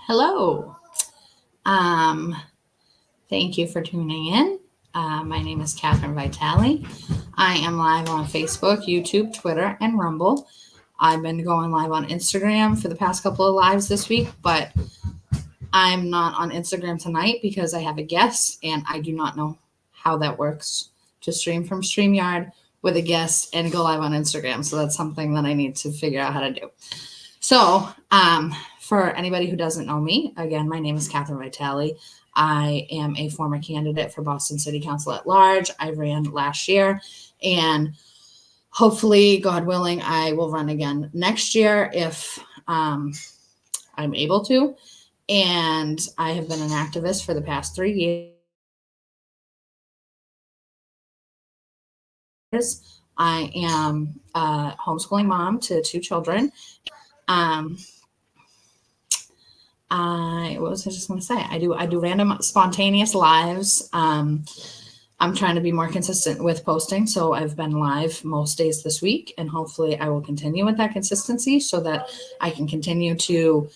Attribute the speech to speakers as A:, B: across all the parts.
A: Hello. Um, Thank you for tuning in. My name is Catherine Vitale. I am live on Facebook, YouTube, Twitter, and Rumble. I've been going live on Instagram for the past couple of lives this week, but I'm not on Instagram tonight because I have a guest and I do not know how that works to stream from StreamYard with a guest and go live on Instagram. So that's something that I need to figure out how to do. So, for anybody who doesn't know me, again, my name is Catherine Vitale. I am a former candidate for Boston City Council at large. I ran last year, and hopefully, God willing, I will run again next year if I'm able to. And I have been an activist for the past 3 years. I am a homeschooling mom to 2 children. What was I just going to say? I do random spontaneous lives. I'm trying to be more consistent with posting, so I've been live most days this week, and hopefully I will continue with that consistency so that I can continue to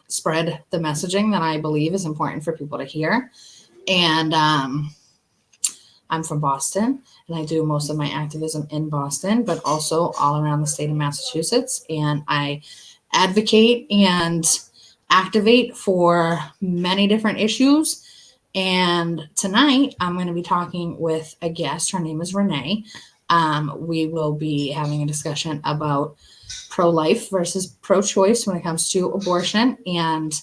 A: spread the messaging that I believe is important for people to hear. And I'm from Boston, and I do most of my activism in Boston, but also all around the state of Massachusetts. And I advocate and activate for many different issues. And tonight I'm going to be talking with a guest. Her name is Renee. We will be having a discussion about pro-life versus pro-choice when it comes to abortion. And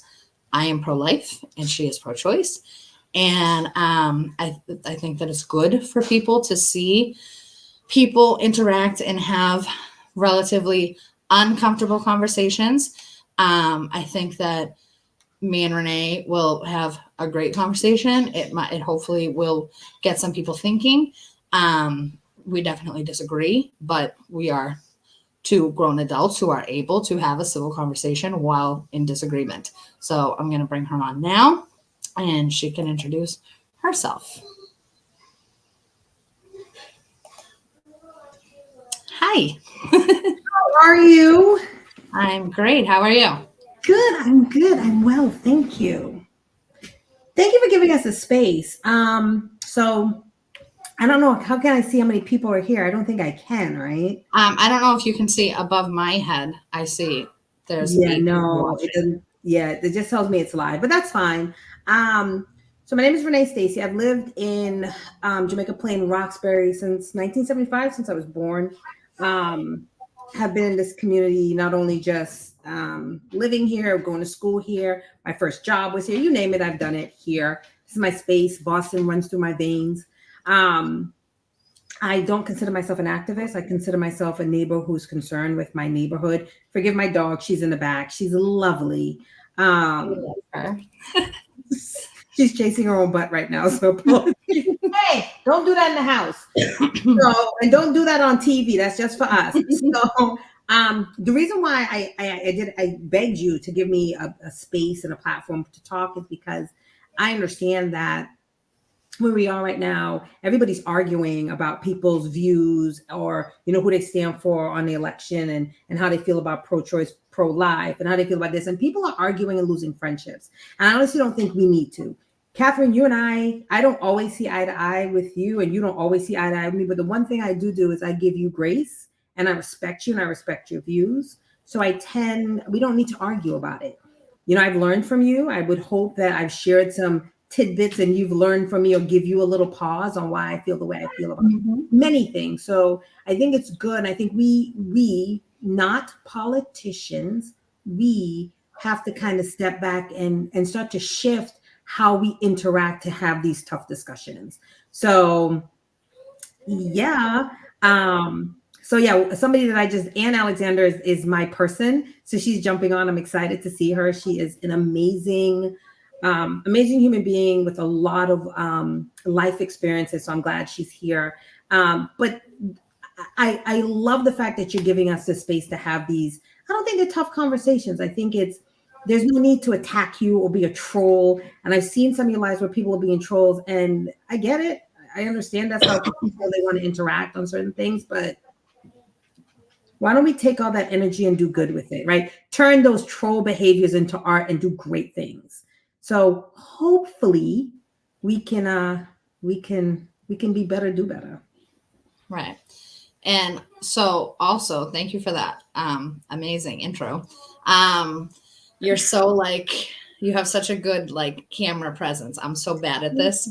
A: I am pro-life and she is pro-choice. And I think that it's good for people to see people interact and have relatively uncomfortable conversations. I think that me and Renee will have a great conversation. It hopefully will get some people thinking. We definitely disagree, but we are 2 grown adults who are able to have a civil conversation while in disagreement. So I'm going to bring her on now, and she can introduce herself. Hi.
B: How are you?
A: I'm great. How are you?
B: Good. I'm good. I'm well. Thank you. Thank you for giving us a space. So I don't know. How can I see how many people are here? I don't think I can, right?
A: I don't know if you can see above my head. I see there's 8
B: no, it doesn't. Yeah, it just tells me it's live, but that's fine. So my name is Renee Stacy. I've lived in Jamaica Plain, Roxbury since 1975, since I was born. Have been in this community, not only just living here, going to school here. My first job was here. You name it, I've done it here. This is my space. Boston runs through my veins. I don't consider myself an activist. I consider myself a neighbor who's concerned with my neighborhood. Forgive my dog. She's in the back. She's lovely. She's chasing her own butt right now. So, hey, don't do that in the house. And don't do that on TV. That's just for us. So, the reason why I begged you to give me a space and a platform to talk is because I understand that where we are right now, everybody's arguing about people's views or, who they stand for on the election and how they feel about pro-choice, pro-life, and how they feel about this. And people are arguing and losing friendships. And I honestly don't think we need to. Catherine, you and I don't always see eye to eye with you, and you don't always see eye to eye with me. But the one thing I do is I give you grace, and I respect you, and I respect your views. So we don't need to argue about it. I've learned from you. I would hope that I've shared some tidbits and you've learned from me or give you a little pause on why I feel the way I feel about many things. So I think it's good. I think we not politicians, we have to kind of step back and start to shift how we interact to have these tough discussions. So yeah. Somebody that Ann Alexander is my person. So she's jumping on. I'm excited to see her. She is an amazing human being with a lot of life experiences. So I'm glad she's here. But I love the fact that you're giving us the space to have these. I don't think they're tough conversations. I think there's no need to attack you or be a troll. And I've seen some of your lives where people are being trolls, and I get it. I understand that's how people they want to interact on certain things. But Why don't we take all that energy and do good with it, right? Turn those troll behaviors into art and do great things. So hopefully we can be better, do better.
A: Right. And so also thank you for that amazing intro. You're so like, you have such a good like camera presence. I'm so bad at this.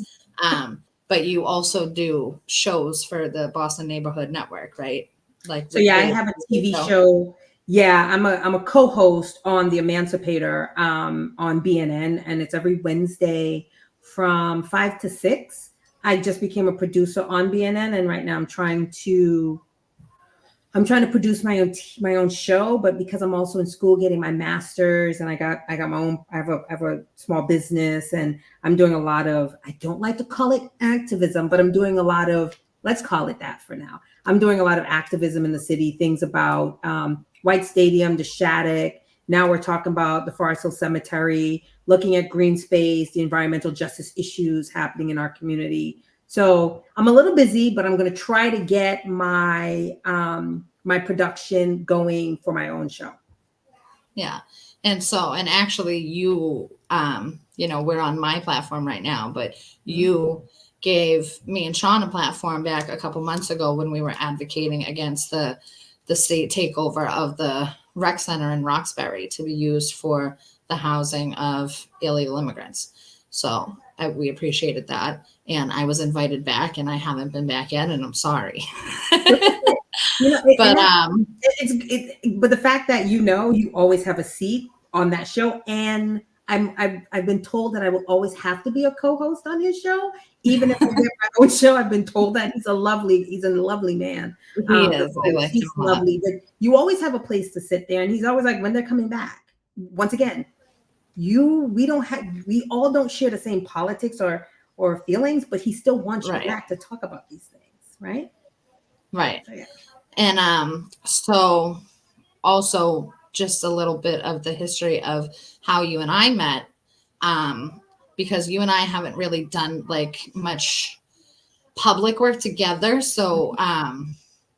A: But you also do shows for the Boston Neighborhood Network, right? Like,
B: so yeah, I have a TV show. Yeah, I'm a co-host on The Emancipator on BNN, and it's every Wednesday from 5 to 6. I just became a producer on BNN, and right now I'm trying to produce my own show, but because I'm also in school getting my master's, and I got my own, I have a small business, and I'm doing a lot of, I don't like to call it activism, but I'm doing a lot of, let's call it that for now. I'm doing a lot of activism in the city, things about White Stadium, the Shattuck. Now we're talking about the Forest Hill Cemetery, looking at green space, the environmental justice issues happening in our community. So I'm a little busy, but I'm going to try to get my my production going for my own show.
A: Yeah. And so, and actually you, you know, we're on my platform right now, but you gave me and Sean a platform back a couple months ago when we were advocating against the state takeover of the rec center in Roxbury to be used for the housing of illegal immigrants. So we appreciated that. And I was invited back, and I haven't been back yet, and I'm sorry.
B: You know,
A: but
B: but the fact that you always have a seat on that show, and I've been told that I will always have to be a co-host on his show, even if I get my own show. I've been told that he's a lovely man.
A: He is. I like
B: he's
A: him
B: lovely. But you always have a place to sit there, and he's always like, when they're coming back. Once again, we all don't share the same politics or feelings, but he still wants you back to talk about these things, right?
A: Right.
B: So, yeah.
A: And so also just a little bit of the history of how you and I met, because you and I haven't really done like much public work together. So,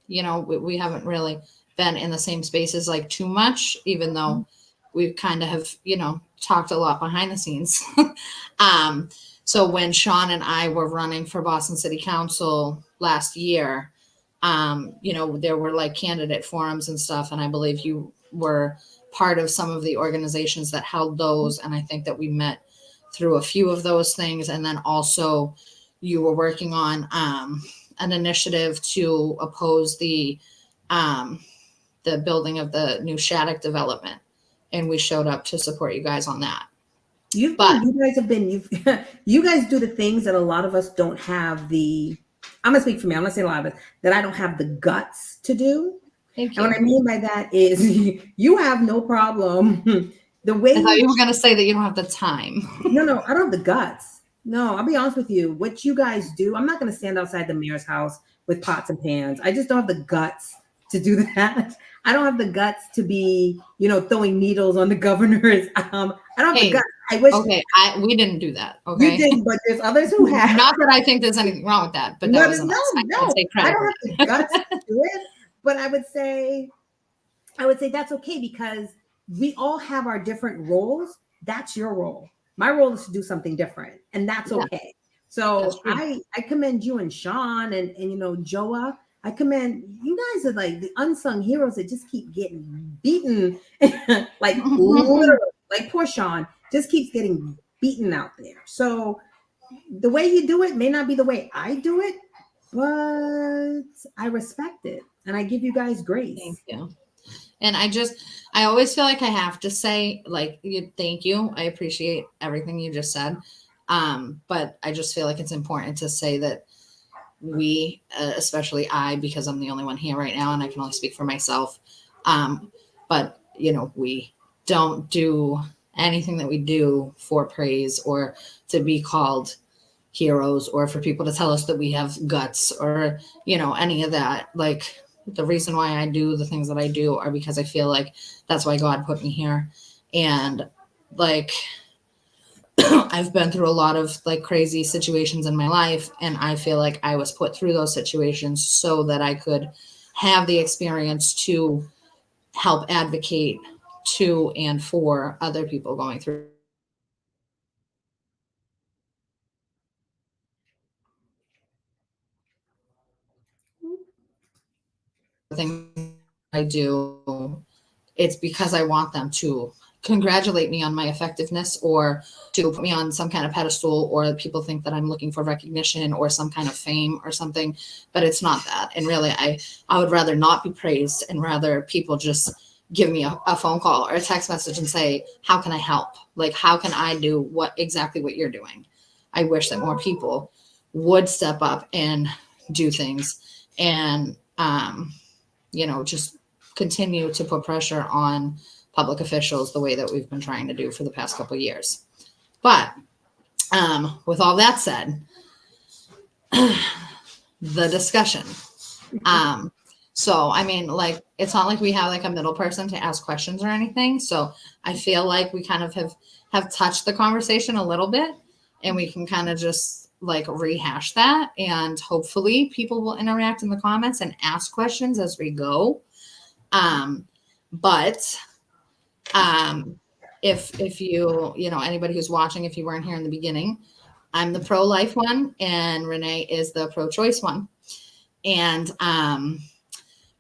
A: you know, we haven't really been in the same spaces like too much, even though we kind of have, you know, talked a lot behind the scenes. So when Sean and I were running for Boston City Council last year, you know, there were like candidate forums and stuff. And I believe you were part of some of the organizations that held those. And I think that we met through a few of those things. And then also you were working on an initiative to oppose the building of the new Shattuck development. And we showed up to support you guys on that.
B: You guys do the things that a lot of us don't have I'm gonna speak for me. I'm gonna say a lot of it that I don't have the guts to do.
A: Thank you.
B: And what I mean by that is you have no problem. The way
A: I thought you were gonna say that you don't have the time.
B: No, I don't have the guts. No, I'll be honest with you. What you guys do, I'm not gonna stand outside the mayor's house with pots and pans. I just don't have the guts to do that. I don't have the guts to be, you know, throwing needles on the governors. I don't have the guts. I wish.
A: Okay, we didn't do that. Okay,
B: you didn't, but there's others who have.
A: Not that I think there's anything wrong with that, but that was
B: no. I don't have the guts to do it. But I would say that's okay, because we all have our different roles. That's your role. My role is to do something different, and that's okay. So I commend you and Sean and you know, Joa. I commend you guys are like the unsung heroes that just keep getting beaten, like literally, like poor Sean just keeps getting beaten out there. So the way you do it may not be the way I do it, but I respect it and I give you guys grace.
A: Thank you. And I always feel like I have to say, like, thank you. I appreciate everything you just said. But I just feel like it's important to say that we, especially I, because I'm the only one here right now and I can only speak for myself. But, you know, we don't do anything that we do for praise or to be called heroes or for people to tell us that we have guts or, you know, any of that. Like, the reason why I do the things that I do are because I feel like that's why God put me here. And like, I've been through a lot of like crazy situations in my life. And I feel like I was put through those situations so that I could have the experience to help advocate to and for other people going through things I do. It's because I want them to congratulate me on my effectiveness or to put me on some kind of pedestal, or people think that I'm looking for recognition or some kind of fame or something, but it's not that. And really, I would rather not be praised and rather people just give me a phone call or a text message and say, how can I help? Like, how can I do exactly what you're doing? I wish that more people would step up and do things and, just continue to put pressure on public officials the way that we've been trying to do for the past couple of years. But with all that said, the discussion. So, I mean, like, it's not like we have like a middle person to ask questions or anything. So I feel like we kind of have touched the conversation a little bit, and we can kind of just like rehash that. And hopefully people will interact in the comments and ask questions as we go. But if anybody who's watching, if you weren't here in the beginning, I'm the pro-life one and Renee is the pro-choice one. And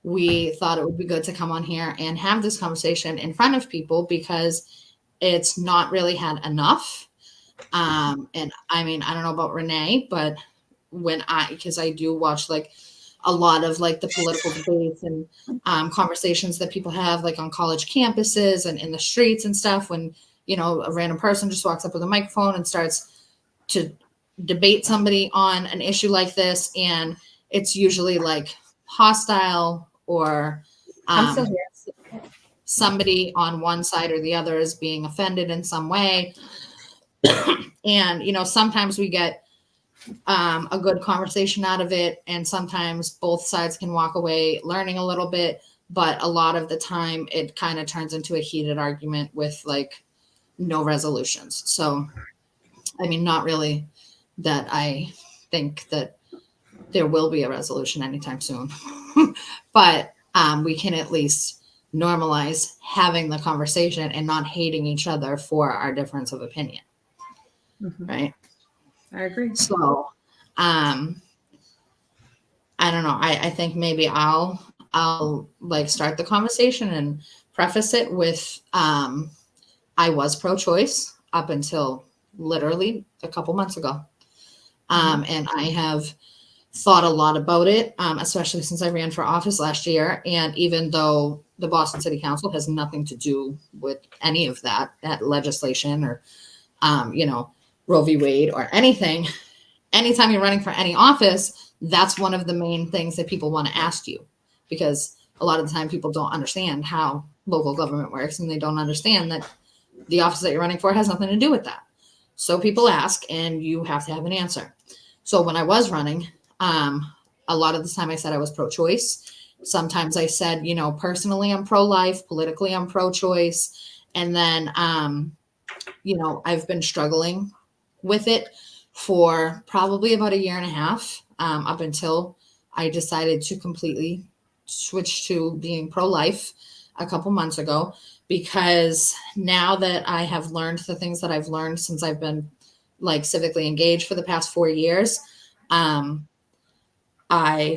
A: we thought it would be good to come on here and have this conversation in front of people because it's not really had enough. And I mean, I don't know about Renee, but because I do watch like a lot of like the political debates and conversations that people have like on college campuses and in the streets and stuff, when, a random person just walks up with a microphone and starts to debate somebody on an issue like this. And it's usually like hostile or somebody on one side or the other is being offended in some way. And, sometimes we get a good conversation out of it. And sometimes both sides can walk away learning a little bit, but a lot of the time it kind of turns into a heated argument with like no resolutions. So, I mean, not really that I think that there will be a resolution anytime soon, but we can at least normalize having the conversation and not hating each other for our difference of opinion.
B: Mm-hmm.
A: Right.
B: I agree.
A: So, I don't know. I think maybe I'll like start the conversation and preface it with, I was pro-choice up until literally a couple months ago. And I have thought a lot about it, especially since I ran for office last year. And even though the Boston City Council has nothing to do with any of that legislation or, Roe v. Wade or anything, anytime you're running for any office, that's one of the main things that people want to ask you, because a lot of the time people don't understand how local government works, and they don't understand that the office that you're running for has nothing to do with that. So people ask, and you have to have an answer. So when I was running, a lot of the time I said I was pro-choice. Sometimes I said, personally I'm pro-life, politically I'm pro-choice. And then, I've been struggling with it for probably about a year and a half, up until I decided to completely switch to being pro-life a couple months ago, because now that I have learned the things that I've learned since I've been like civically engaged for the past 4 years, I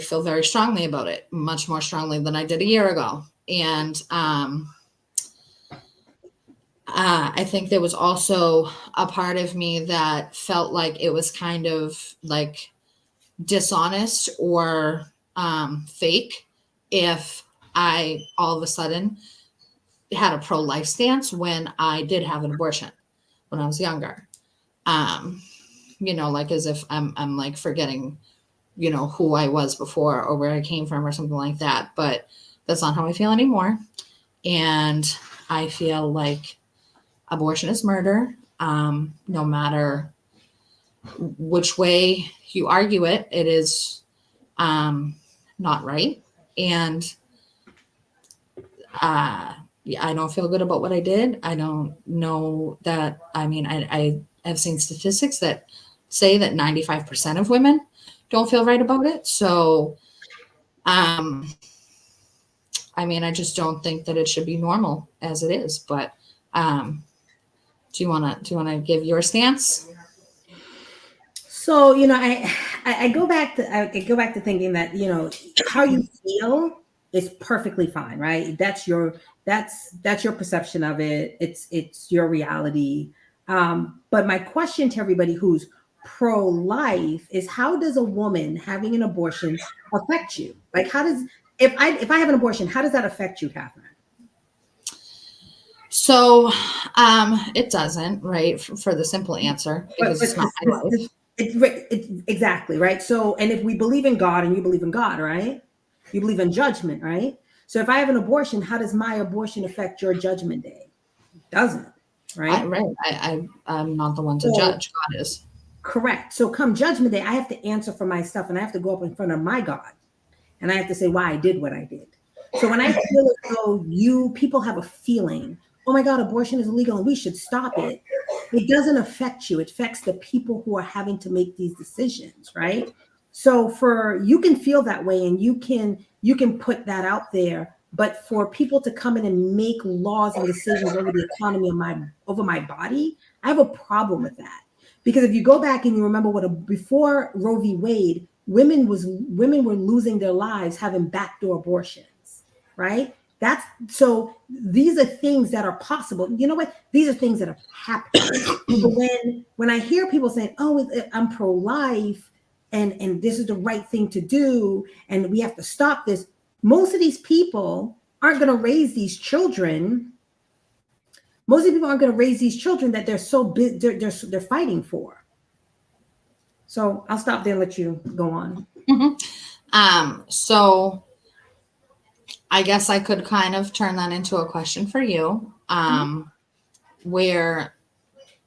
A: feel very strongly about it, much more strongly than I did a year ago. And I think there was also a part of me that felt like it was kind of like dishonest or fake if I all of a sudden had a pro-life stance when I did have an abortion when I was younger. Like as if I'm like forgetting, who I was before or where I came from or something like that. But that's not how I feel anymore. And I feel like abortion is murder. No matter which way you argue it, it is not right. And I don't feel good about what I did. I don't know that. I mean, I have seen statistics that say that 95% of women don't feel right about it. So, I mean, I just don't think that it should be normal as it is. But do you want to give your stance?
B: So, I go back to thinking that, how you feel is perfectly fine, right? That's your perception of it. It's your reality. But my question to everybody who's pro-life is, how does a woman having an abortion affect you? Like, how does, if I have an abortion, how does that affect you, Catherine?
A: So it doesn't, right? For the simple answer, because it's not my life.
B: It's exactly right. So, and if we believe in God, and you believe in God, right? You believe in judgment, right? So if I have an abortion, how does my abortion affect your judgment day? Doesn't, right?
A: I'm not the one to judge. God is.
B: Correct. So come judgment day, I have to answer for my stuff, and I have to go up in front of my God, and I have to say why I did what I did. So when I feel as though people have a feeling, oh my God, abortion is illegal and we should stop it, it doesn't affect you. It affects the people who are having to make these decisions, right? So you can feel that way, and you can put that out there, but for people to come in and make laws and decisions over the economy over my body, I have a problem with that. Because if you go back and you remember before Roe v. Wade, women were losing their lives having backdoor abortions, right? So these are things that are possible. You know what? These are things that have happened. But when I hear people saying, "Oh, I'm pro-life, and this is the right thing to do, and we have to stop this," most of these people aren't going to raise these children. Most of the people aren't going to raise these children that they're so big, they're fighting for. So I'll stop there and let you go on.
A: Mm-hmm. So I guess I could kind of turn that into a question for you, where,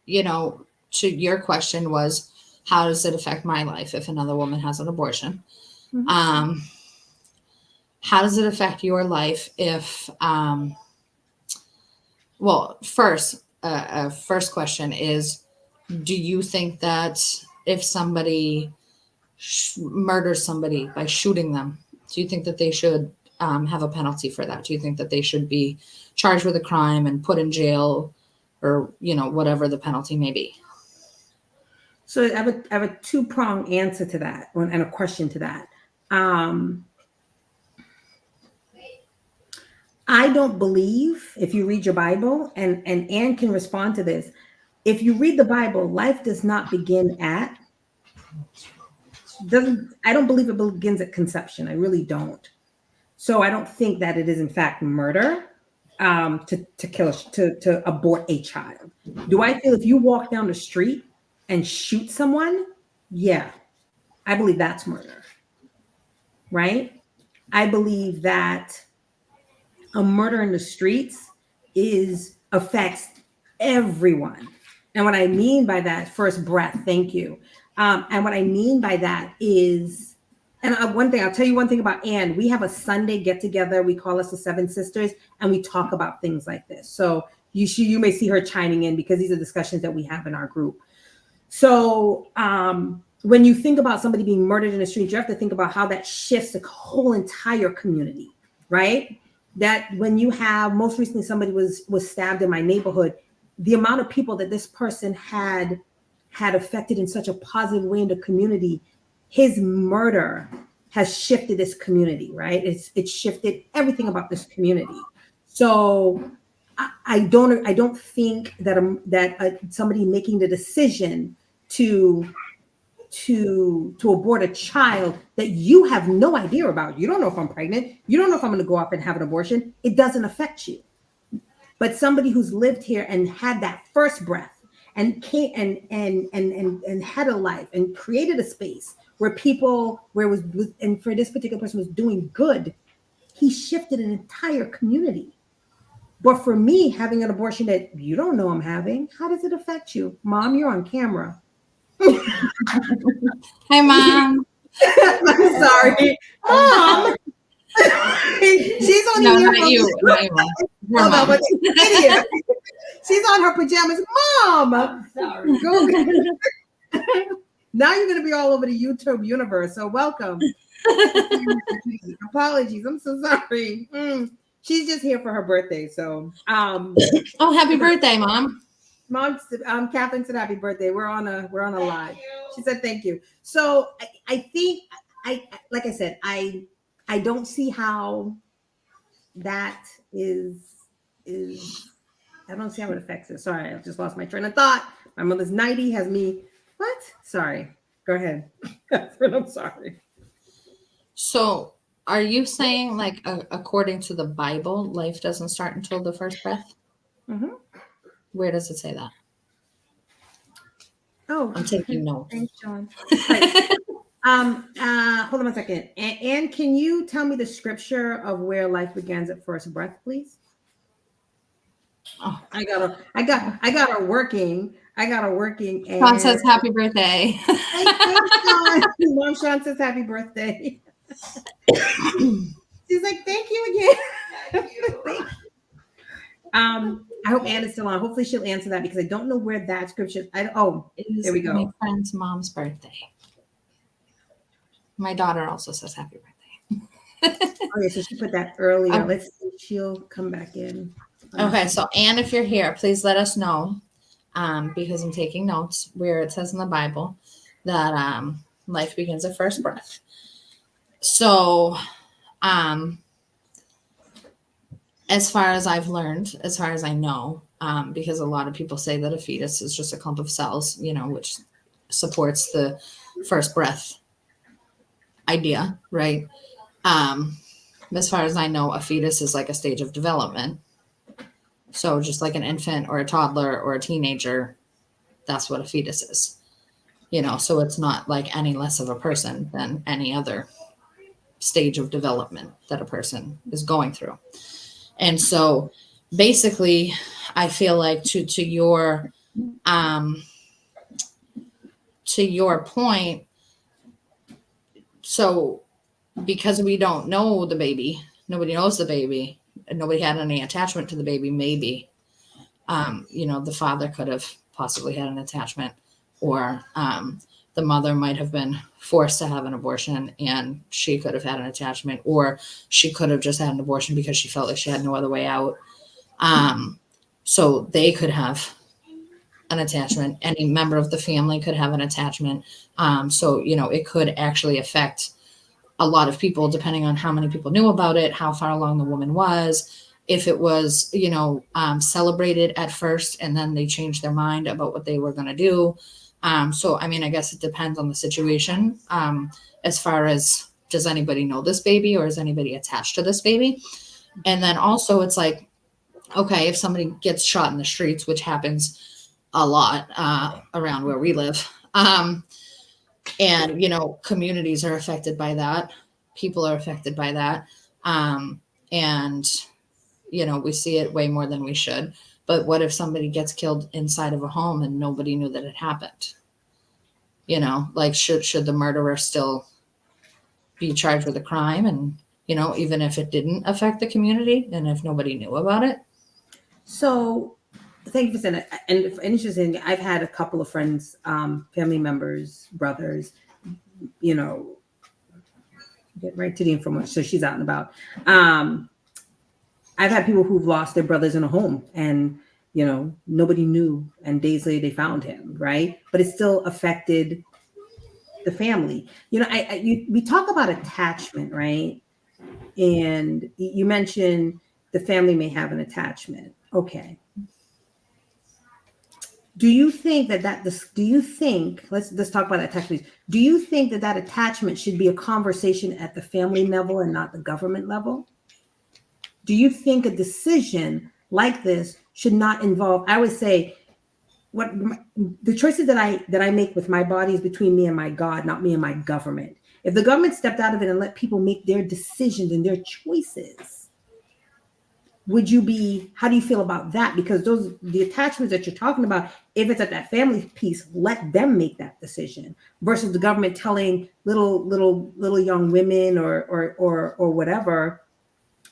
A: to your question was, how does it affect my life if another woman has an abortion? Mm-hmm. How does it affect your life if, well, first question is, do you think that if somebody murders somebody by shooting them, do you think that they should have a penalty for that? Do you think that they should be charged with a crime and put in jail, or whatever the penalty may be?
B: So I have a two-pronged answer to that, and a question to that. I don't believe, if you read your Bible, and Anne can respond to this, if you read the Bible, life does not begin I don't believe it begins at conception. I really don't. So I don't think that it is in fact murder to abort a child. Do I feel if you walk down the street and shoot someone? Yeah, I believe that's murder, right? I believe that a murder in the streets affects everyone. And what I mean by that, first breath, thank you. And what I mean by that is, and I'll tell you one thing about Anne. We have a Sunday get together. We call us the Seven Sisters, and we talk about things like this. So you may see her chiming in, because these are discussions that we have in our group. So when you think about somebody being murdered in the street, you have to think about how that shifts the whole entire community, right? That when you have, most recently somebody was stabbed in my neighborhood, the amount of people that this person had affected in such a positive way in the community, his murder has shifted this community, right? It's shifted everything about this community. So I don't think that somebody making the decision to abort a child that you have no idea about. You don't know if I'm pregnant. You don't know if I'm going to go up and have an abortion. It doesn't affect you. But somebody who's lived here and had that first breath and came and had a life and created a space where and for this particular person was doing good, he shifted an entire community. But for me, having an abortion that you don't know I'm having, how does it affect you? Mom, you're on camera.
A: Hey, Mom.
B: I'm sorry. Mom. She's on
A: no, not you. Not you, Mom.
B: But she's on her pajamas. Mom. I'm sorry. Now you're going to be all over the YouTube universe. So welcome. Apologies. I'm so sorry. she's just here for her birthday. So,
A: Oh, happy birthday, Mom.
B: Mom, Catherine said happy birthday. We're on a live. She said thank you. So I think like I said, I don't see how that is I don't see how it affects it. Sorry, I just lost my train of thought. My mother's 90 has me. What? Sorry. Go ahead. Catherine, I'm sorry.
A: So, are you saying, like, according to the Bible, life doesn't start until the first breath?
B: Mm-hmm.
A: Where does it say that?
B: Oh,
A: I'm taking notes.
B: Thanks, John. Right. Hold on a second. And can you tell me the scripture of where life begins at first breath, please?
A: Oh,
B: I got her working. And
A: Sean says happy birthday.
B: thanks, Sean. Mom Sean says happy birthday. She's like, thank you again. Thank you. I hope Anna's still on. Hopefully she'll answer that because I don't know where that scripture. There we go.
A: My friend's mom's birthday. My daughter also says happy birthday.
B: Okay, so she put that earlier. Let's see if she'll come back in.
A: Okay, so Anne, if you're here, please let us know, because I'm taking notes where it says in the Bible that life begins at first breath. So, as far as I've learned, as far as I know, because a lot of people say that a fetus is just a clump of cells, which supports the first breath idea, right? As far as I know, a fetus is like a stage of development. So just like an infant or a toddler or a teenager, that's what a fetus is. So it's not like any less of a person than any other stage of development that a person is going through. And so basically, I feel like to your point, so because we don't know the baby, nobody knows the baby, and nobody had any attachment to the baby, maybe, the father could have possibly had an attachment, or the mother might have been forced to have an abortion and she could have had an attachment, or she could have just had an abortion because she felt like she had no other way out. So they could have an attachment. Any member of the family could have an attachment. So, it could actually affect a lot of people depending on how many people knew about it, how far along the woman was, if it was, celebrated at first and then they changed their mind about what they were going to do. So, I mean, I guess it depends on the situation. As far as, does anybody know this baby or is anybody attached to this baby? And then also it's like, okay, if somebody gets shot in the streets, which happens a lot around where we live, and, communities are affected by that. People are affected by that. And, we see it way more than we should. But what if somebody gets killed inside of a home and nobody knew that it happened? Like should the murderer still be charged with a crime? And, even if it didn't affect the community and if nobody knew about it?
B: So thank you for saying that. And interesting, I've had a couple of friends, family members, brothers, get right to the information. So she's out and about. I've had people who've lost their brothers in a home and, nobody knew. And days later they found him, right? But it still affected the family. We talk about attachment, right? And you mentioned the family may have an attachment. Okay. Do you think let's talk about that attachment. Do you think that attachment should be a conversation at the family level and not the government level? Do you think a decision like this should not involve, I would say, the choices that I make with my body is between me and my God, not me and my government. If the government stepped out of it and let people make their decisions and their choices, how do you feel about that? Because the attachments that you're talking about, if it's at that family piece, let them make that decision versus the government telling little young women or whatever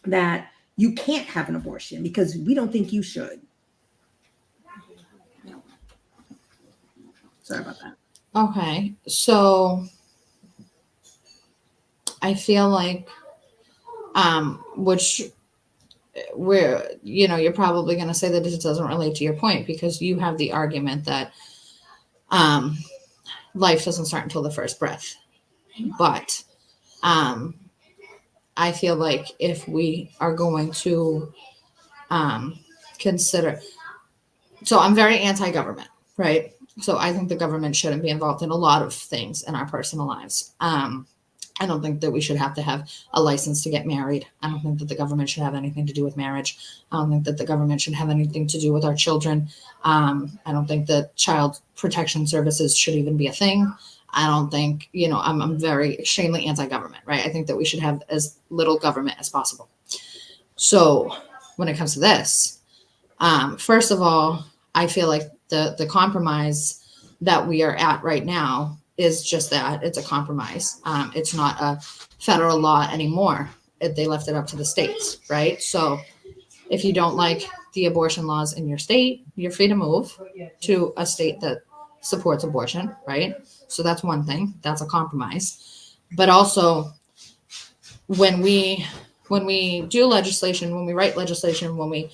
B: that you can't have an abortion because we don't think you should. Sorry about that.
A: Okay. So I feel like, which where, you're probably going to say that it doesn't relate to your point, because you have the argument that life doesn't start until the first breath. But I feel like if we are going to consider, so I'm very anti-government, right? So I think the government shouldn't be involved in a lot of things in our personal lives. I don't think that we should have to have a license to get married. I don't think that the government should have anything to do with marriage. I don't think that the government should have anything to do with our children. I don't think that child protection services should even be a thing. I don't think, I'm very extremely anti-government, right? I think that we should have as little government as possible. So when it comes to this, first of all, I feel like the compromise that we are at right now is just that. It's a compromise. It's not a federal law anymore. They left it up to the states, right? So if you don't like the abortion laws in your state, you're free to move to a state that supports abortion, right? So that's one thing. That's a compromise. But also, when we do legislation, when we write legislation, when we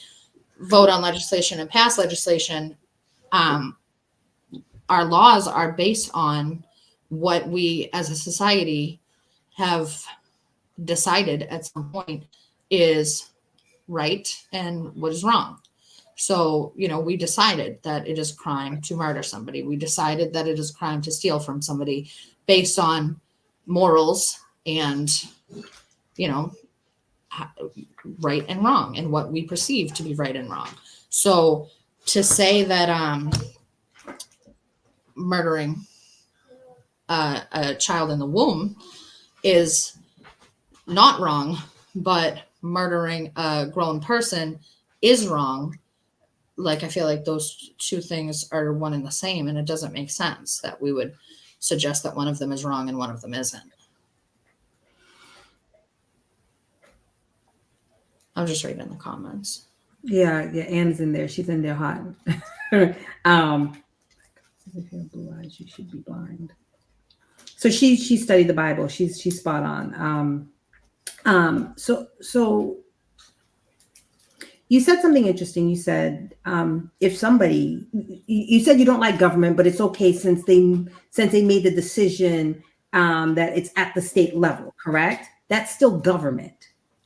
A: vote on legislation and pass legislation, our laws are based on what we as a society have decided at some point is right and what is wrong. So, we decided that it is a crime to murder somebody. We decided that it is a crime to steal from somebody based on morals and, right and wrong, and what we perceive to be right and wrong. So to say that murdering a child in the womb is not wrong, but murdering a grown person is wrong, like, I feel like those two things are one and the same, and it doesn't make sense that we would suggest that one of them is wrong and one of them isn't. I'm just reading the comments.
B: Yeah, Anne's in there. She's in there hot. If you have blue eyes, you should be blind. So she studied the Bible. She's spot on. So you said something interesting. You said if somebody, you said you don't like government, but it's okay since they made the decision that it's at the state level. Correct? That's still government.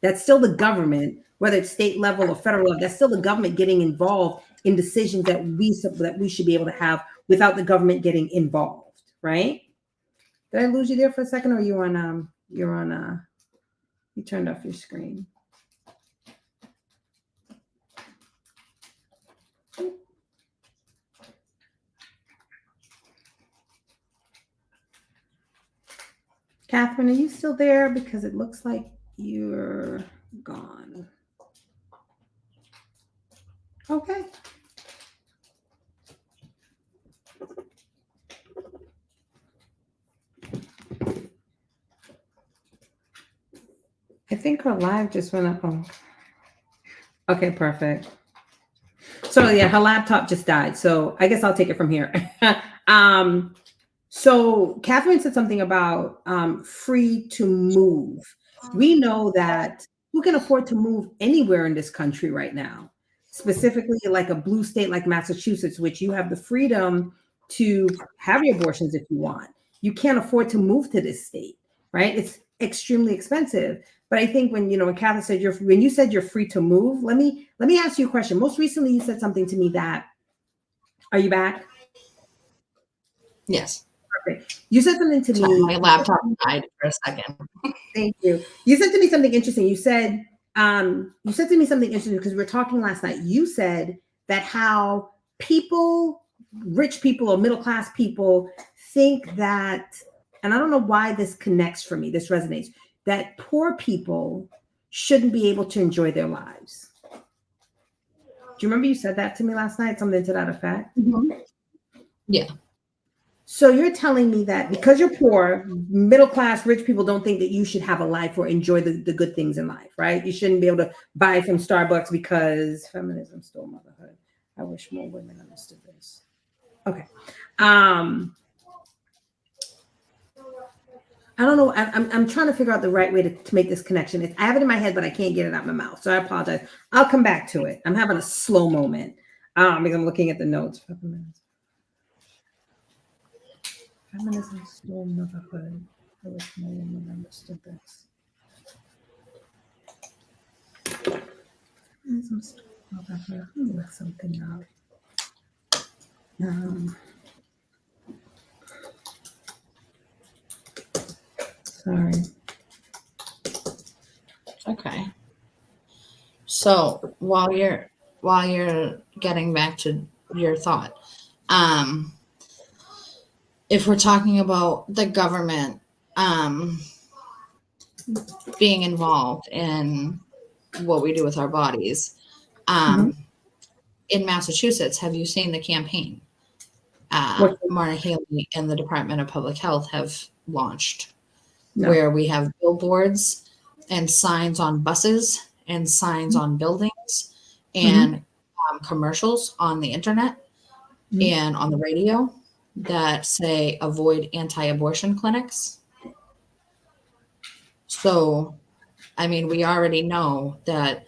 B: That's still the government, whether it's state level or federal level. That's still the government getting involved in decisions that we should be able to have without the government getting involved. Right? Did I lose you there for a second, or you turned off your screen? Catherine, are you still there? Because it looks like you're gone. Okay. I think her live just went up. Oh. Okay, perfect. So yeah, her laptop just died. So I guess I'll take it from here. So Catherine said something about free to move. We know that who can afford to move anywhere in this country right now, specifically like a blue state like Massachusetts, which you have the freedom to have your abortions if you want. You can't afford to move to this state, right? It's extremely expensive. But I think when Catherine said when you said you're free to move, let me ask you a question. Most recently, you said something to me that, are you back?
A: Yes.
B: Perfect. You said something to me.
A: My laptop died for a second.
B: Thank you. You said to me something interesting. You said to me something interesting because we were talking last night. You said that how rich people or middle class people think that, and I don't know why this connects for me, this resonates, that poor people shouldn't be able to enjoy their lives. Do you remember you said that to me last night? Something to that effect?
A: Mm-hmm. Yeah.
B: So you're telling me that because you're poor, middle class, rich people don't think that you should have a life or enjoy the good things in life, right? You shouldn't be able to buy from Starbucks because feminism stole motherhood. I wish more women understood this. Okay. I don't know. I'm trying to figure out the right way to make this connection. I have it in my head, but I can't get it out my mouth. So I apologize. I'll come back to it. I'm having a slow moment because I'm looking at the notes. Feminism stole motherhood. I wish no one understood this. Feminism stole motherhood. Let me look something up. Sorry.
A: Okay. So while you're getting back to your thought, if we're talking about the government being involved in what we do with our bodies, in Massachusetts, have you seen the campaign Marna Haley and the Department of Public Health have launched, where we have billboards and signs on buses and signs on buildings and commercials on the internet and on the radio that say avoid anti-abortion clinics. So, I mean, we already know that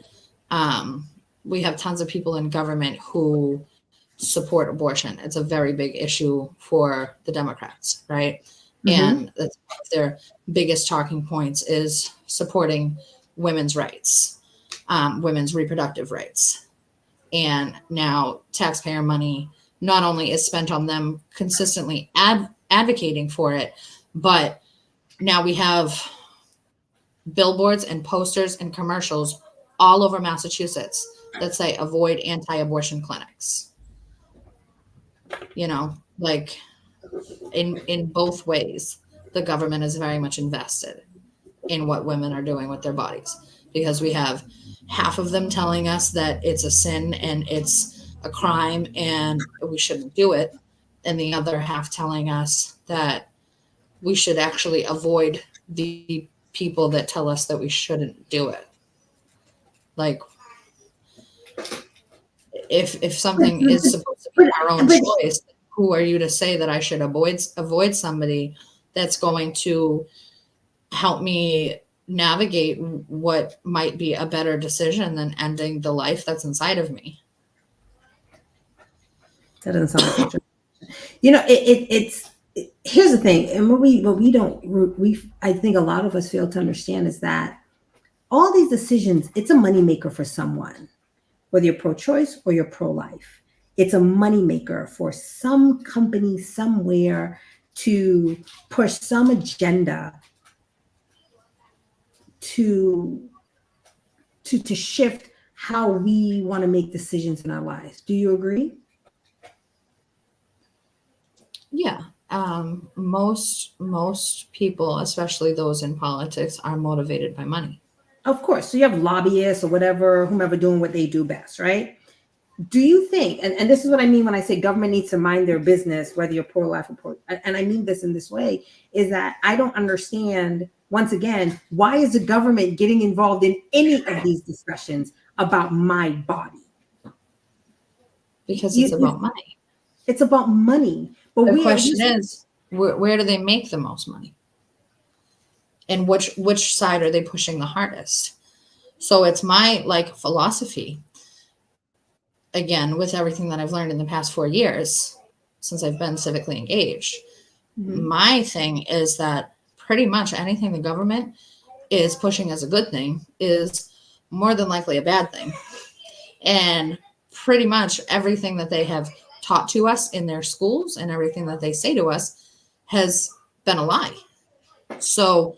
A: we have tons of people in government who support abortion. It's a very big issue for the Democrats, right? And that's one of their biggest talking points is supporting women's rights, women's reproductive rights. And now taxpayer money not only is spent on them consistently advocating for it, but now we have billboards and posters and commercials all over Massachusetts that say avoid anti-abortion clinics. You know, like in both ways, the government is very much invested in what women are doing with their bodies, because we have half of them telling us that it's a sin and it's a crime and we shouldn't do it, and the other half telling us that we should actually avoid the people that tell us that we shouldn't do it. Like, if something is supposed to be our own choice, who are you to say that I should avoid somebody that's going to help me navigate what might be a better decision than ending the life that's inside of me?
B: That doesn't sound like such a, you know, it's here's the thing, and what we don't I think a lot of us fail to understand is that all these decisions, it's a moneymaker for someone, whether you're pro-choice or you're pro-life. It's a moneymaker for some company somewhere to push some agenda to shift how we want to make decisions in our lives. Do you agree?
A: Yeah. Most people, especially those in politics, are motivated by money.
B: Of course. So you have lobbyists or whatever, whomever doing what they do best, right? Do you think, and this is what I mean when I say government needs to mind their business, whether you're pro-life or pro, and I mean this in this way, is that I don't understand, once again, why is the government getting involved in any of these discussions about my body?
A: Because it's about money.
B: It's about money. But
A: the question is, where do they make the most money? And which side are they pushing the hardest? So it's my philosophy, again, with everything that I've learned in the past 4 years since I've been civically engaged. My thing is that pretty much anything the government is pushing as a good thing is more than likely a bad thing. And pretty much everything that they have taught to us in their schools and everything that they say to us has been a lie. So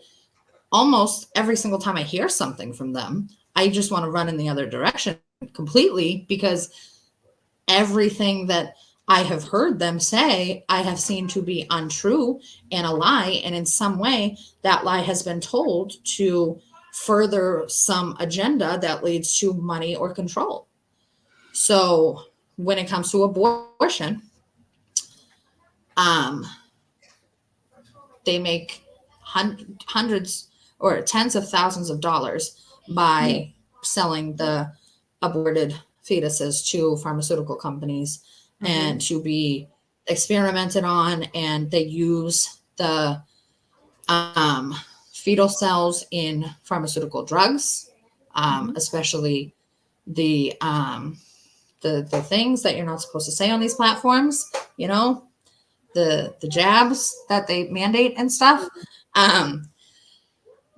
A: almost every single time I hear something from them, I just want to run in the other direction completely, because everything that I have heard them say, I have seen to be untrue and a lie. And in some way, that lie has been told to further some agenda that leads to money or control. So when it comes to abortion, they make hundreds or tens of thousands of dollars by selling the aborted fetuses to pharmaceutical companies and to be experimented on, and they use the fetal cells in pharmaceutical drugs, especially the things that you're not supposed to say on these platforms, you know, the jabs that they mandate and stuff.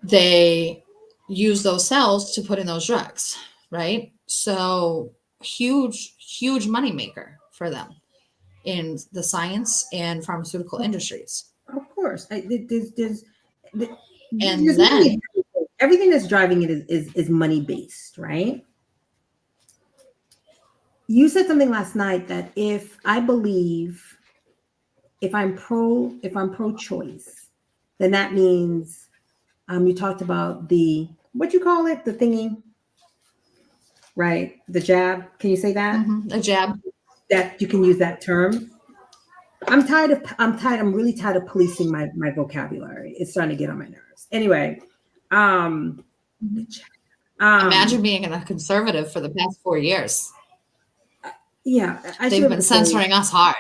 A: They use those cells to put in those drugs, right? So huge moneymaker for them in the science and pharmaceutical industries.
B: Of course,
A: And
B: there's
A: then
B: everything that's driving it is money based, right? You said something last night that if I'm pro choice, then that means you talked about the what you call it, the thingy, right? The jab. Can you say that?
A: a jab.
B: That you can use that term. I'm really tired of policing my vocabulary. It's starting to get on my nerves. Anyway,
A: Imagine being a conservative for the past 4 years.
B: Yeah,
A: they've been censoring us hard.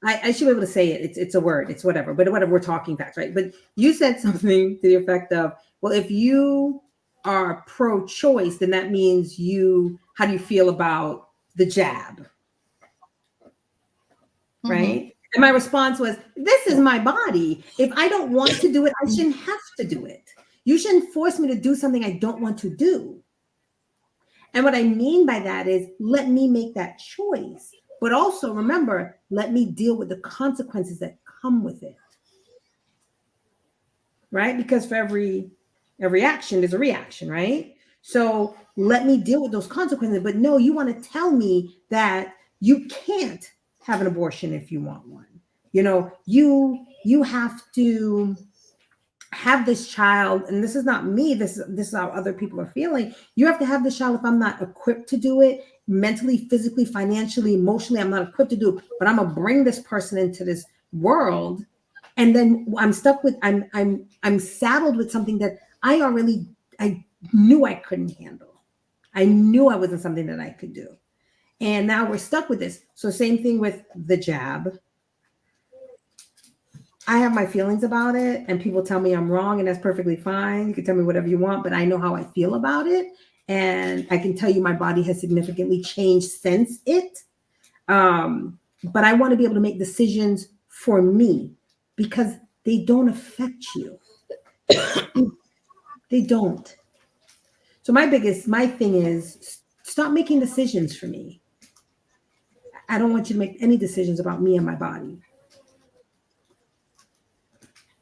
B: I should be able to say it. It's a word. It's whatever. But whatever, we're talking facts, right? But you said something to the effect of, well, if you are pro-choice, then that means how do you feel about the jab? Right? And my response was, this is my body. If I don't want to do it, I shouldn't have to do it. You shouldn't force me to do something I don't want to do. And what I mean by that is, let me make that choice. But also remember, let me deal with the consequences that come with it. Right? Because for every action, there's a reaction, right? So let me deal with those consequences. But no, you want to tell me that you can't have an abortion if you want one. You know, you have to have this child, and this is not me, this is how other people are feeling. You have to have this child if I'm not equipped to do it, mentally, physically, financially, emotionally, I'm not equipped to do it, but I'm gonna bring this person into this world. And then I'm stuck with, I'm saddled with something that I knew I couldn't handle. I knew I wasn't something that I could do. And now we're stuck with this. So same thing with the jab. I have my feelings about it, and people tell me I'm wrong, and that's perfectly fine. You can tell me whatever you want, but I know how I feel about it. And I can tell you my body has significantly changed since it. But I want to be able to make decisions for me because they don't affect you. They don't. So my thing is, stop making decisions for me. I don't want you to make any decisions about me and my body.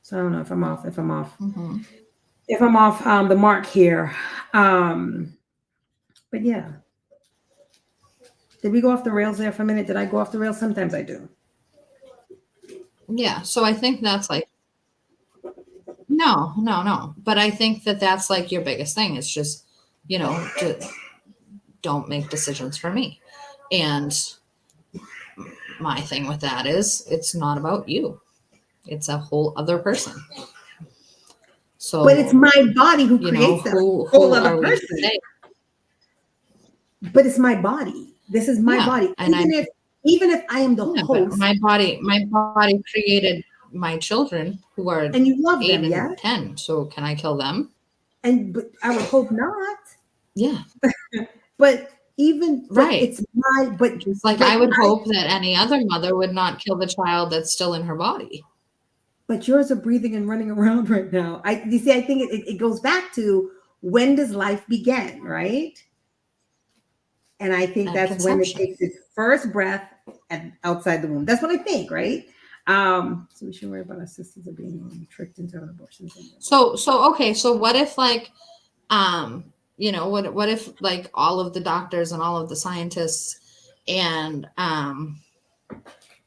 B: So I don't know if I'm off the mark here. But yeah. Did we go off the rails there for a minute? Did I go off the rails? Sometimes I do.
A: Yeah. So I think that's like, no. But I think that's like your biggest thing. It's just, just don't make decisions for me. And my thing with that is it's not about you. It's a whole other person. So,
B: but it's my body who creates that whole other person. But it's my body. This is my body. And even if I am the host,
A: my body created my children who are
B: and you love
A: 8
B: them,
A: and
B: yeah?
A: 10. So can I kill them?
B: But I would hope not.
A: Yeah.
B: But
A: right.
B: It's my. But
A: it's like I would hope that any other mother would not kill the child that's still in her body.
B: But yours are breathing and running around right now. I think it goes back to, when does life begin, right? And I think that's when it takes its first breath outside the womb. That's what I think, right? So we shouldn't worry about our sisters are being tricked into an abortion.
A: So okay. So what if what if like all of the doctors and all of the scientists and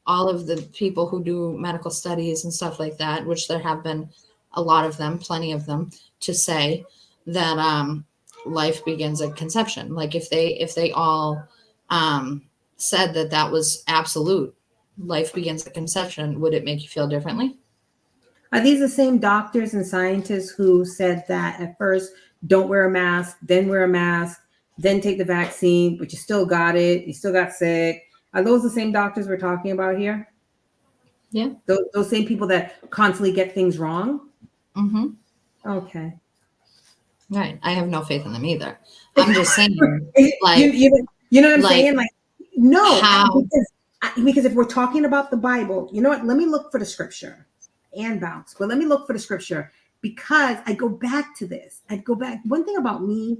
A: all of the people who do medical studies and stuff like that, which there have been a lot of them, plenty of them, to say that life begins at conception. Like if they all said that was absolute, life begins at conception, would it make you feel differently?
B: Are these the same doctors and scientists who said that at first, don't wear a mask, then wear a mask, then take the vaccine, but you still got it, you still got sick? Are those the same doctors we're talking about here?
A: Yeah.
B: Those same people that constantly get things wrong?
A: Mm-hmm.
B: Okay.
A: Right. I have no faith in them either. I'm just saying, like,
B: you know what I'm saying? Like, no,
A: how?
B: because if we're talking about the Bible, you know what? Let me look for the scripture and bounce, but let me look for the scripture because I go back to this. I'd go back. One thing about me,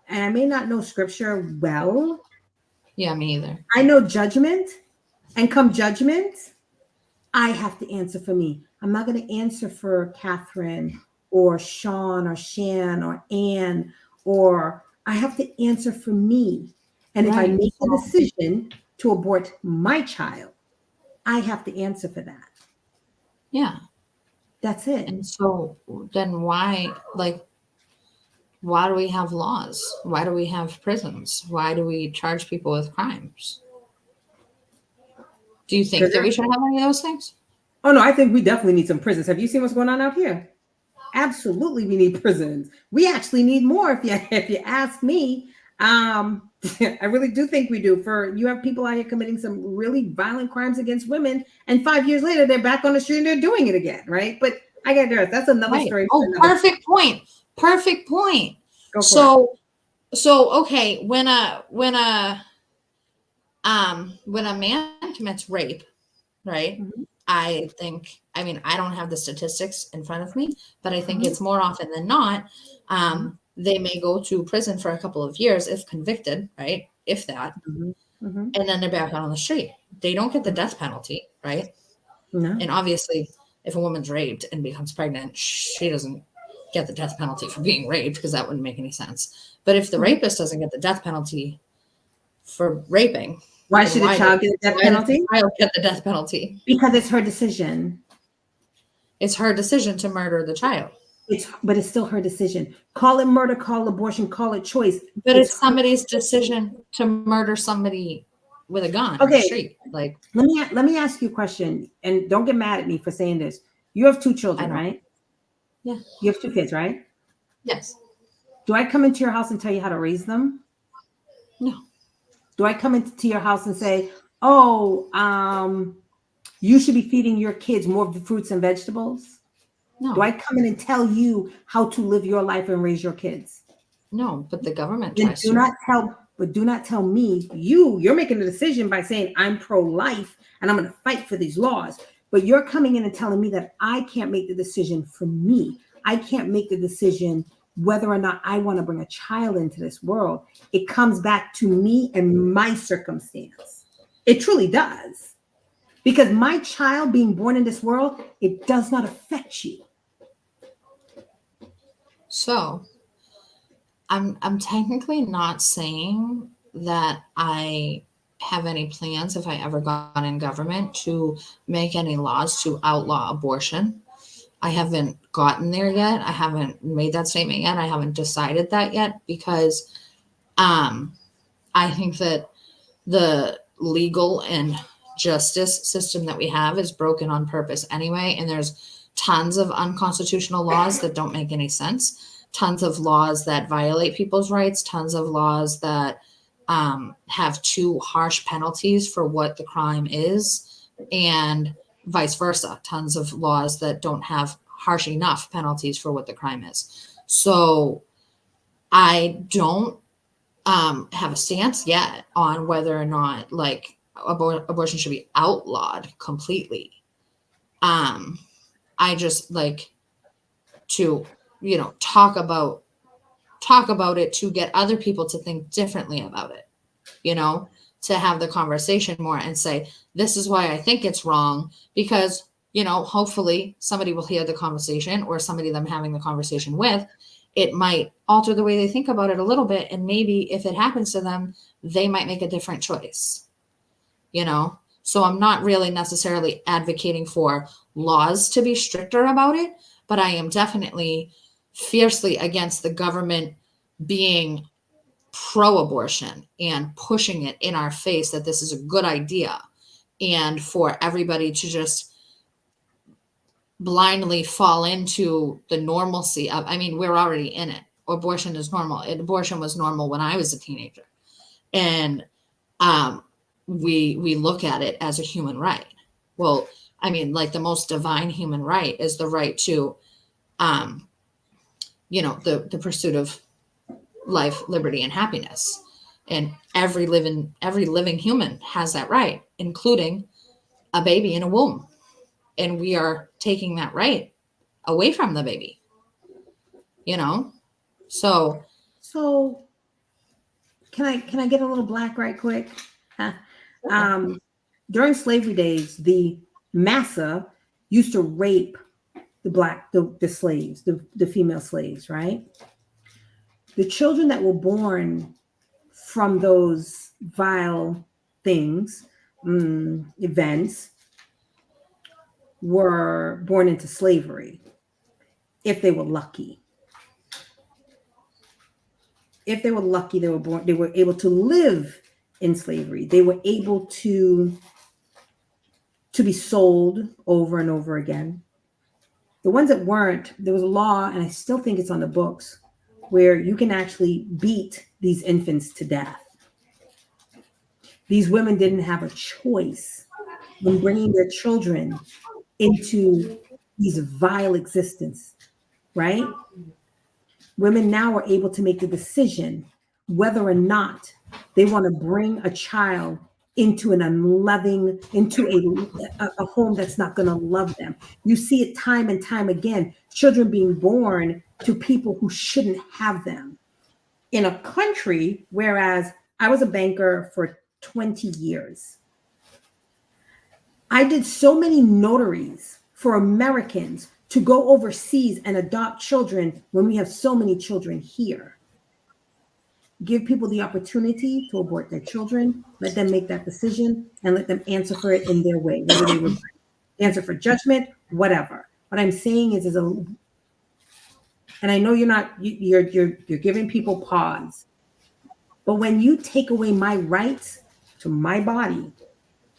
B: and I may not know scripture well.
A: Yeah, me either.
B: I know judgment, and come judgment, I have to answer for me. I'm not going to answer for Catherine or Sean or Shan or Ann, or I have to answer for me. And if I make a decision to abort my child, I have to answer for that.
A: Yeah.
B: That's it.
A: And so then why do we have laws? Why do we have prisons? Why do we charge people with crimes? Do you think that we should have any of those things?
B: Oh no, I think we definitely need some prisons. Have you seen what's going on out here? Absolutely, we need prisons. We actually need more, if you ask me. I really do think we do. You have people out here committing some really violent crimes against women, and 5 years later they're back on the street and they're doing it again, right? But I get there. That's another story.
A: Oh, perfect point. Perfect point. So okay, when a man commits rape, right?
B: Mm-hmm.
A: I don't have the statistics in front of me, but I think it's more often than not, they may go to prison for a couple of years if convicted, right? If that, and then they're back out on the street. They don't get the death penalty, right?
B: No.
A: And obviously, if a woman's raped and becomes pregnant, she doesn't get the death penalty for being raped because that wouldn't make any sense. But if the rapist doesn't get the death penalty for raping,
B: why should the child get the death penalty?
A: Why does the child get the death penalty?
B: Because it's her decision.
A: It's her decision to murder the child.
B: But it's still her decision. Call it murder, call it abortion, call it choice.
A: But it's somebody's decision to murder somebody with a gun on the street. Like,
B: let me ask you a question, and don't get mad at me for saying this. You have 2 children, right?
A: Yeah.
B: You have 2 kids, right?
A: Yes.
B: Do I come into your house and tell you how to raise them?
A: No.
B: Do I come into your house and say, "Oh, you should be feeding your kids more fruits and vegetables"?
A: No.
B: Do I come in and tell you how to live your life and raise your kids?
A: No, but the government
B: then
A: tries
B: do
A: to.
B: do not tell me you're making a decision by saying I'm pro-life and I'm going to fight for these laws. But you're coming in and telling me that I can't make the decision for me. I can't make the decision whether or not I want to bring a child into this world. It comes back to me and my circumstance. It truly does. Because my child being born in this world, it does not affect you.
A: So I'm technically not saying that I have any plans, if I ever got in government, to make any laws to outlaw abortion. I haven't gotten there yet. I haven't made that statement yet. I haven't decided that yet because I think that the legal and justice system that we have is broken on purpose anyway. And there's tons of unconstitutional laws that don't make any sense. Tons of laws that violate people's rights. Tons of laws that have too harsh penalties for what the crime is, and vice versa. Tons of laws that don't have harsh enough penalties for what the crime is. So I don't have a stance yet on whether or not like abortion should be outlawed completely. I just like to, talk about it to get other people to think differently about it, to have the conversation more and say, this is why I think it's wrong, because, hopefully somebody will hear the conversation, or somebody that I'm having the conversation with, it might alter the way they think about it a little bit. And maybe if it happens to them, they might make a different choice, So I'm not really necessarily advocating for laws to be stricter about it, but I am definitely fiercely against the government being pro-abortion and pushing it in our face that this is a good idea, and for everybody to just blindly fall into the normalcy of, we're already in it. Abortion is normal. Abortion was normal when I was a teenager. And we look at it as a human right. Well, like the most divine human right is the right to the pursuit of life, liberty, and happiness. And every living human has that right, including a baby in a womb. And we are taking that right away from the baby. So
B: can I get a little black right quick? During slavery days, the massa used to rape the slaves, the female slaves, right? The children that were born from those vile things, events, were born into slavery if they were lucky. If they were lucky, they were able to live in slavery. They were able to be sold over and over again. The ones that weren't, there was a law, and I still think it's on the books, where you can actually beat these infants to death. These women didn't have a choice when bringing their children into these vile existence, right? Women now are able to make the decision whether or not they want to bring a child into an unloving, into a home that's not going to love them. You see it time and time again, children being born to people who shouldn't have them. In a country, whereas I was a banker for 20 years, I did so many notaries for Americans to go overseas and adopt children when we have so many children here. Give people the opportunity to abort their children, let them make that decision, and let them answer for it in their way, whether they would answer for judgment, whatever. What I'm saying is and I know you're giving people pause, but when you take away my rights to my body,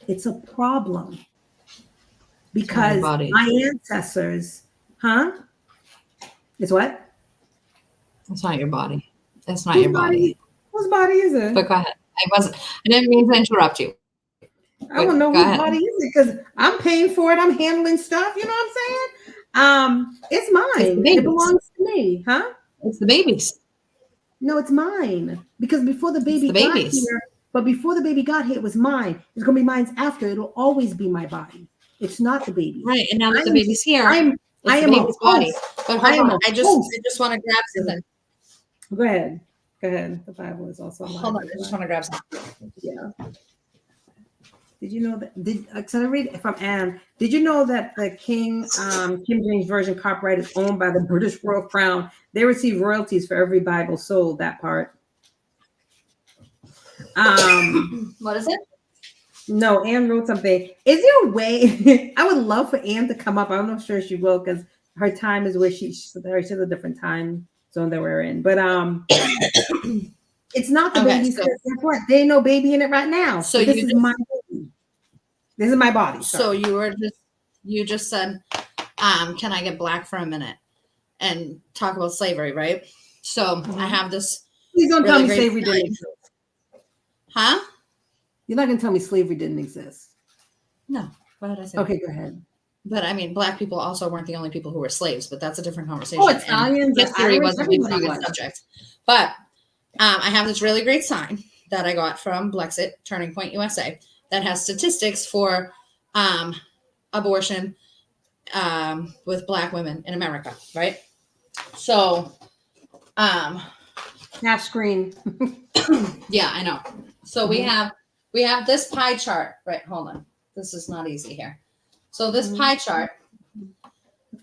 B: it's a problem. Because my ancestors, It's what?
A: It's not your body. It's not your body.
B: Whose body is it?
A: But go ahead. I didn't mean to interrupt you.
B: I don't know whose body is it because I'm paying for it. I'm handling stuff. You know what I'm saying? It's mine. It belongs to me, huh?
A: It's the baby's.
B: No, it's mine. Because before the baby got here, it was mine. It's gonna be mine after. It'll always be my body. It's not the baby.
A: Right. And now that the baby's here,
B: I am the baby's body.
A: But hold on. I just want to grab something.
B: Go ahead. The Bible is also.
A: Hold on. I just want to grab something.
B: Yeah. Did you know that? Can I read it from Anne? Did you know that the King James Version copyright is owned by the British Royal Crown? They receive royalties for every Bible sold. That part.
A: What is it?
B: No, Anne wrote something. Is there a way? I would love for Anne to come up. I'm not sure she will because her time is where she's a different time zone that we're in. But it's not the baby's. Guess what? There ain't no baby in it right now. So this is my baby. This is my body. Sorry.
A: So you just said, can I get black for a minute and talk about slavery, right? So I have this.
B: Please don't tell me slavery didn't exist.
A: Huh?
B: You're not going to tell me slavery didn't exist.
A: No. What did I say?
B: Okay, go ahead.
A: But I mean, black people also weren't the only people who were slaves, but that's a different conversation.
B: Oh, Italians,
A: history wasn't a subject. But I have this really great sign that I got from Blexit, Turning Point USA, that has statistics for abortion with black women in America, right? So,
B: half screen.
A: Yeah, I know. So we have this pie chart, right? Hold on. This is not easy here. So this pie chart,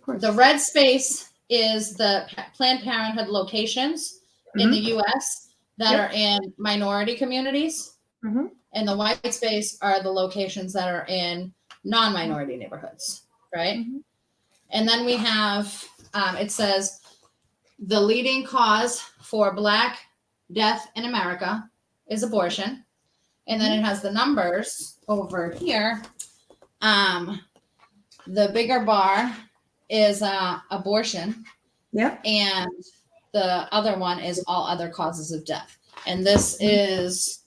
A: the red space is the Planned Parenthood locations in the U.S. that are in minority communities. And the white space are the locations that are in non-minority neighborhoods, right? And then we have, it says, the leading cause for Black death in America is abortion. And then it has the numbers over here. The bigger bar is abortion.
B: Yeah.
A: And the other one is all other causes of death. And this is,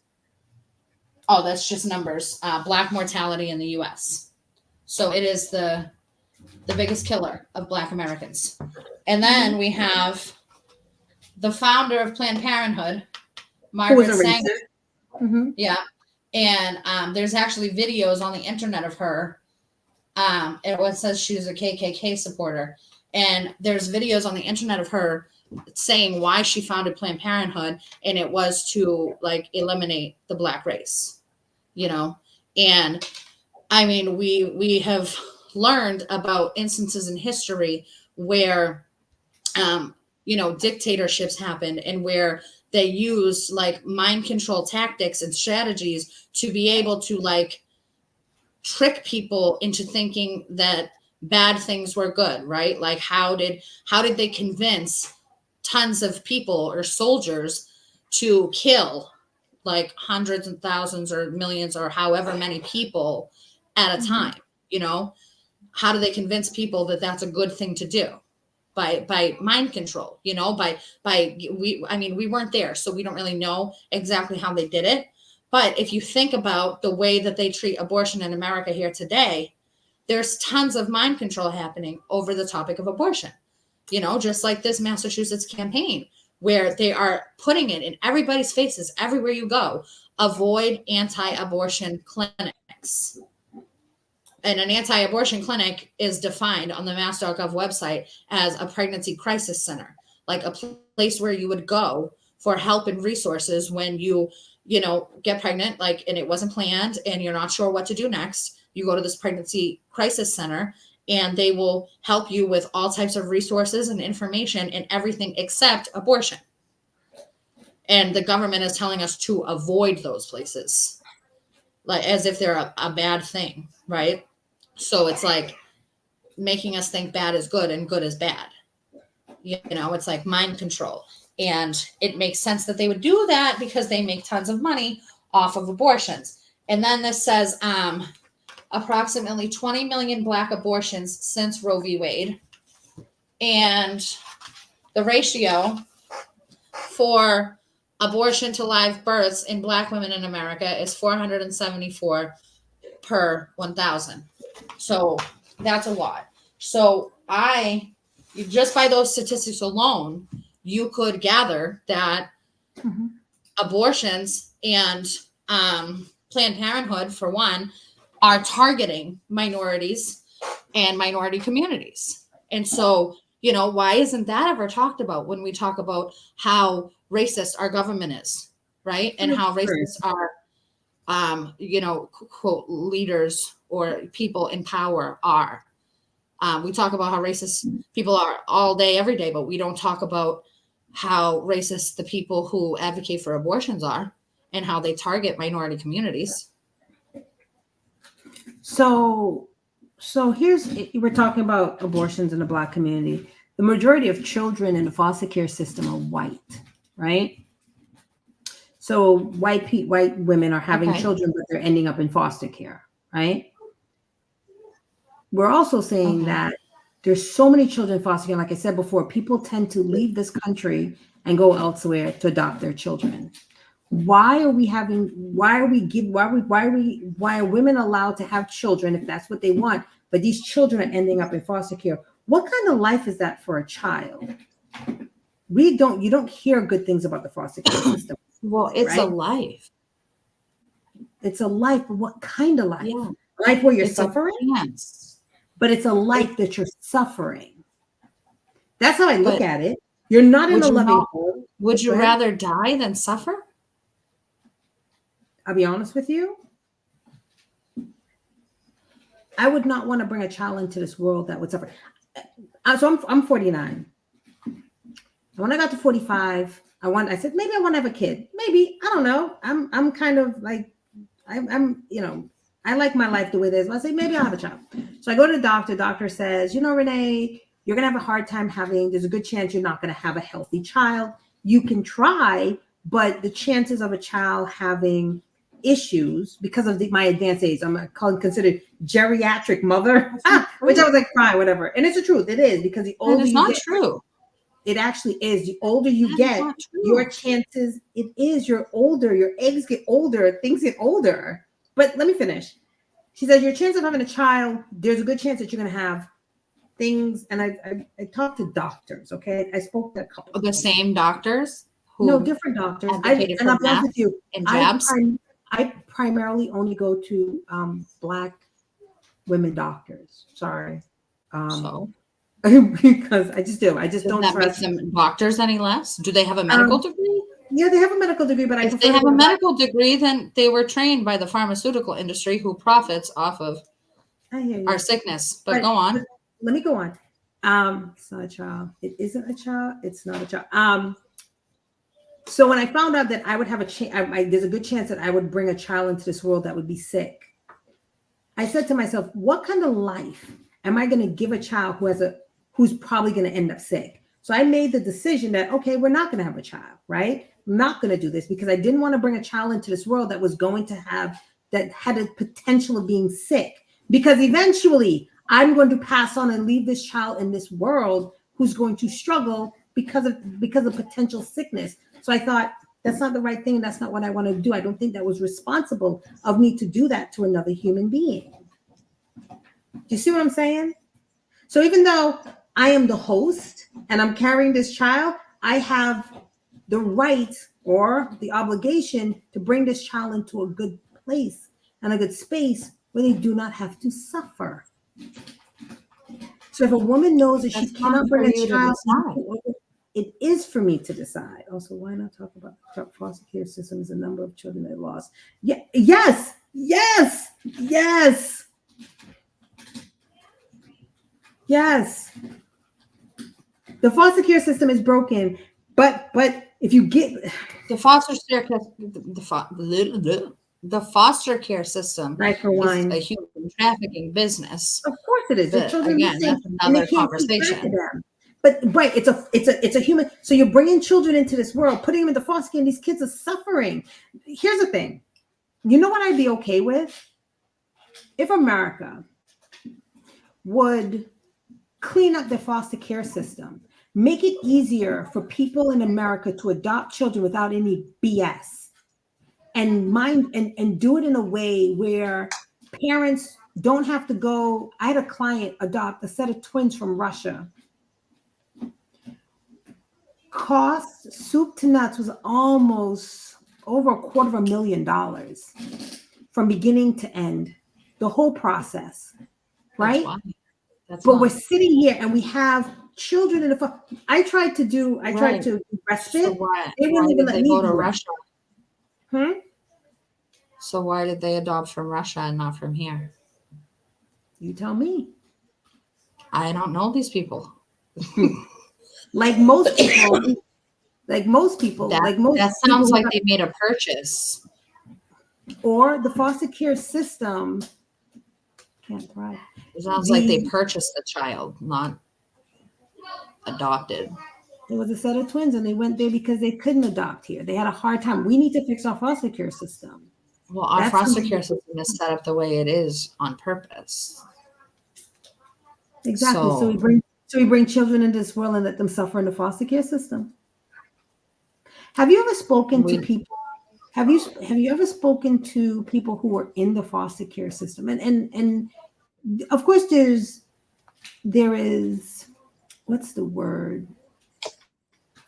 A: that's just numbers. Black mortality in the U.S. So it is the biggest killer of Black Americans. And then we have the founder of Planned Parenthood,
B: Who
A: Margaret
B: was a
A: Sanger.
B: racist. Mm-hmm.
A: Yeah. And there's actually videos on the internet of her. It says she was a KKK supporter. And there's videos on the internet of her saying why she founded Planned Parenthood. And it was to like eliminate the Black race, you know? And I mean, we have learned about instances in history where, you know, dictatorships happened and where they used like mind control tactics and strategies to be able to like trick people into thinking that bad things were good, right? Like how did they convince tons of people or soldiers to kill like hundreds and thousands or millions or however many people at a time, you know? How do they convince people that that's a good thing to do? By mind control, you know, we weren't there, so we don't really know exactly how they did it. But if you think about the way that they treat abortion in America here today, there's tons of mind control happening over the topic of abortion, you know, just like this Massachusetts campaign where they are putting it in everybody's faces everywhere you go. Avoid anti-abortion clinics. And an anti-abortion clinic is defined on the mass.gov website as a pregnancy crisis center, like a place where you would go for help and resources when you know, get pregnant, like, and it wasn't planned and you're not sure what to do next. You go to this pregnancy crisis center and they will help you with all types of resources and information and everything except abortion. And the government is telling us to avoid those places, like as if they're a bad thing, right? So it's like making us think bad is good and good is bad. You know, it's like mind control. And it makes sense that they would do that because they make tons of money off of abortions. And then this says approximately 20 million Black abortions since Roe v. Wade. And the ratio for abortion to live births in Black women in America is 474 per 1,000. So that's a lot. So just by those statistics alone, you could gather that abortions and Planned Parenthood, for one, are targeting minorities and minority communities. And so, you know, why isn't that ever talked about when we talk about how racist our government is, right? And how racist our, you know, quote, leaders or people in power are. We talk about how racist people are all day, every day, but we don't talk about how racist the people who advocate for abortions are and how they target minority communities.
B: So we're talking about abortions in the Black community. The majority of children in the foster care system are white, right? So white women are having children, but they're ending up in foster care, right? We're also saying that there's so many children in foster care. Like I said before, people tend to leave this country and go elsewhere to adopt their children. Why are women allowed to have children if that's what they want, but these children are ending up in foster care? What kind of life is that for a child? You don't hear good things about the foster care system.
A: Well, it's a life.
B: It's a life, but what kind of life? Yeah. Life where you're suffering? But it's a life that you're suffering. That's how I look at it. You're not in a loving home.
A: Would you rather die than suffer?
B: I'll be honest with you. I would not want to bring a child into this world that would suffer. So I'm 49. When I got to 45, I said, maybe I want to have a kid. Maybe, I don't know. I'm kind of like, I'm you know, I like my life the way it is. I say, maybe I'll have a child. So I go to the doctor. Doctor says, you know, Renee, you're going to have a hard time there's a good chance you're not going to have a healthy child. You can try, but the chances of a child having issues because of my advanced age, I'm considered geriatric mother, which I was like, fine, whatever. And it's the truth. It is, because the older you get, true. It actually is. The older you get, your chances, it is. You're older. Your eggs get older. Things get older. But let me finish. She says your chance of having a child, there's a good chance that you're going to have things, and I talked to doctors. Okay, I spoke to a couple.
A: The same doctors
B: No,
A: who
B: different doctors.
A: advocated
B: And
A: for
B: I'll be honest
A: masks
B: with you,
A: and jabs.
B: I primarily only go to Black women doctors. Sorry,
A: So
B: because I just do. I just
A: does
B: don't
A: that make
B: trust.
A: them doctors any less? Do they have a medical degree?
B: Yeah, they have a medical degree, but I
A: If
B: prefer
A: they
B: to
A: have
B: go
A: a
B: to Black.
A: medical degree, then they were trained by the pharmaceutical industry who profits off of
B: I hear you.
A: our sickness. But go on.
B: Let me go on. It's not a child. It isn't a child. It's not a child. So when I found out that I would have a chance, there's a good chance that I would bring a child into this world that would be sick. I said to myself, what kind of life am I going to give a child who's probably going to end up sick? So I made the decision that, okay, we're not going to have a child, right? I'm not going to do this because I didn't want to bring a child into this world that was going to that had a potential of being sick. Because eventually I'm going to pass on and leave this child in this world who's going to struggle because of potential sickness. So I thought that's not the right thing. That's not what I want to do. I don't think that was responsible of me to do that to another human being. Do you see what I'm saying? So even though I am the host and I'm carrying this child, I have the right or the obligation to bring this child into a good place and a good space where they do not have to suffer. So if a woman knows that she cannot bring a child, it is for me to decide. Also, why not talk about the foster care system as a number of children they lost? Yeah, yes. The foster care system is broken, but if you get
A: the foster care, the foster care system
B: is
A: a human trafficking business.
B: Of course it is. The children
A: again, that's another conversation.
B: But right, it's a human. So you're bringing children into this world, putting them into foster care, and these kids are suffering. Here's the thing. You know what I'd be okay with? If America would clean up the foster care system, make it easier for people in America to adopt children without any BS, and do it in a way where parents don't have to go. I had a client adopt a set of twins from Russia. Cost soup to nuts was almost over $250,000 from beginning to end, the whole process, right? But we're sitting here and we have children in the. I tried to respite.
A: So why
B: they wouldn't even let me
A: go to
B: do
A: Russia? So why did they adopt from Russia and not from here?
B: You tell me.
A: I don't know these people.
B: Like most people,
A: that sounds like they made a purchase.
B: Or the foster care system can't thrive.
A: It sounds like they purchased the child, not adopted.
B: There was a set of twins and they went there because they couldn't adopt here. They had a hard time. We need to fix our foster care system.
A: Well, our foster care system is set up the way it is on purpose.
B: Exactly. So we bring children into this world and let them suffer in the foster care system. Have you ever spoken to people? Have you ever spoken to people who are in the foster care system? And of course there is what's the word?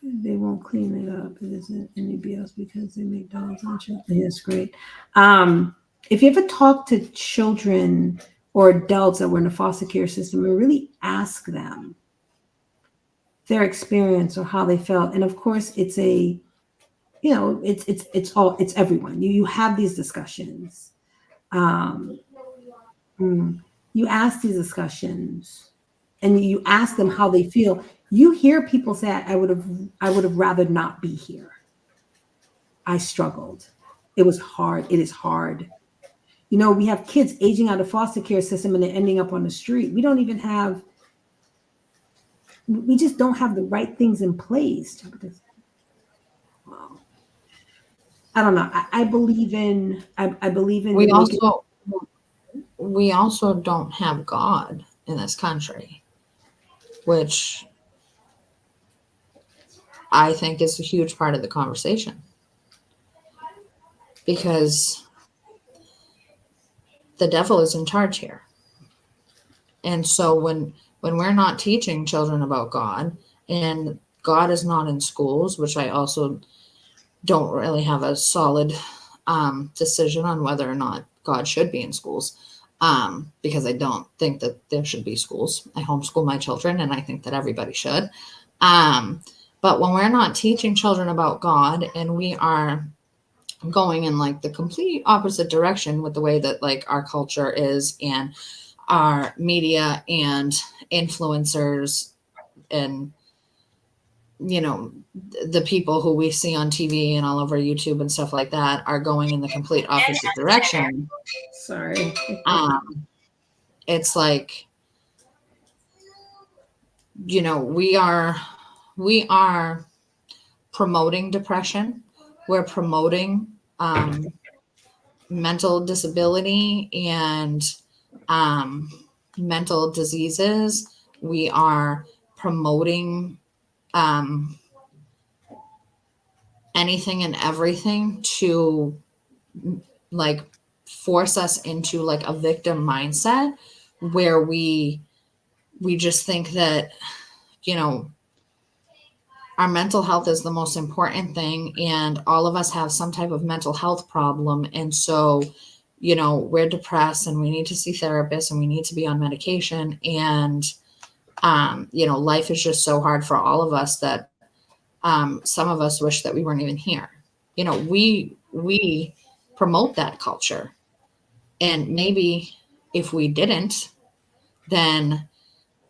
B: They won't clean it up. It isn't anybody else because they make dogs and children. Yes, great. If you ever talk to children or adults that were in the foster care system and really ask them their experience or how they felt, and of course it's it's everyone. You have these discussions. You ask these discussions, and you ask them how they feel. You hear people say, I would have rather not be here. I struggled. It was hard. It is hard. We have kids aging out of foster care system and they're ending up on the street. We just don't have the right things in place. I don't know. I believe in.
A: We also don't have God in this country, which I think is a huge part of the conversation, because the devil is in charge here. And so when when we're not teaching children about God, and God is not in schools, which I also don't really have a solid decision on whether or not God should be in schools, because I don't think that there should be schools. I homeschool my children, and I think that everybody should. But when we're not teaching children about God, and we are going in like the complete opposite direction with the way that like our culture is, and our media and influencers, and the people who we see on TV and all over YouTube and stuff like that are going in the complete opposite direction.
B: Sorry.
A: It's like, we are promoting depression. We're promoting mental disability and mental diseases. We are promoting anything and everything to like force us into like a victim mindset, where we just think that our mental health is the most important thing, and all of us have some type of mental health problem, and so we're depressed and we need to see therapists and we need to be on medication, and life is just so hard for all of us that some of us wish that we weren't even here. We promote that culture, and maybe if we didn't, then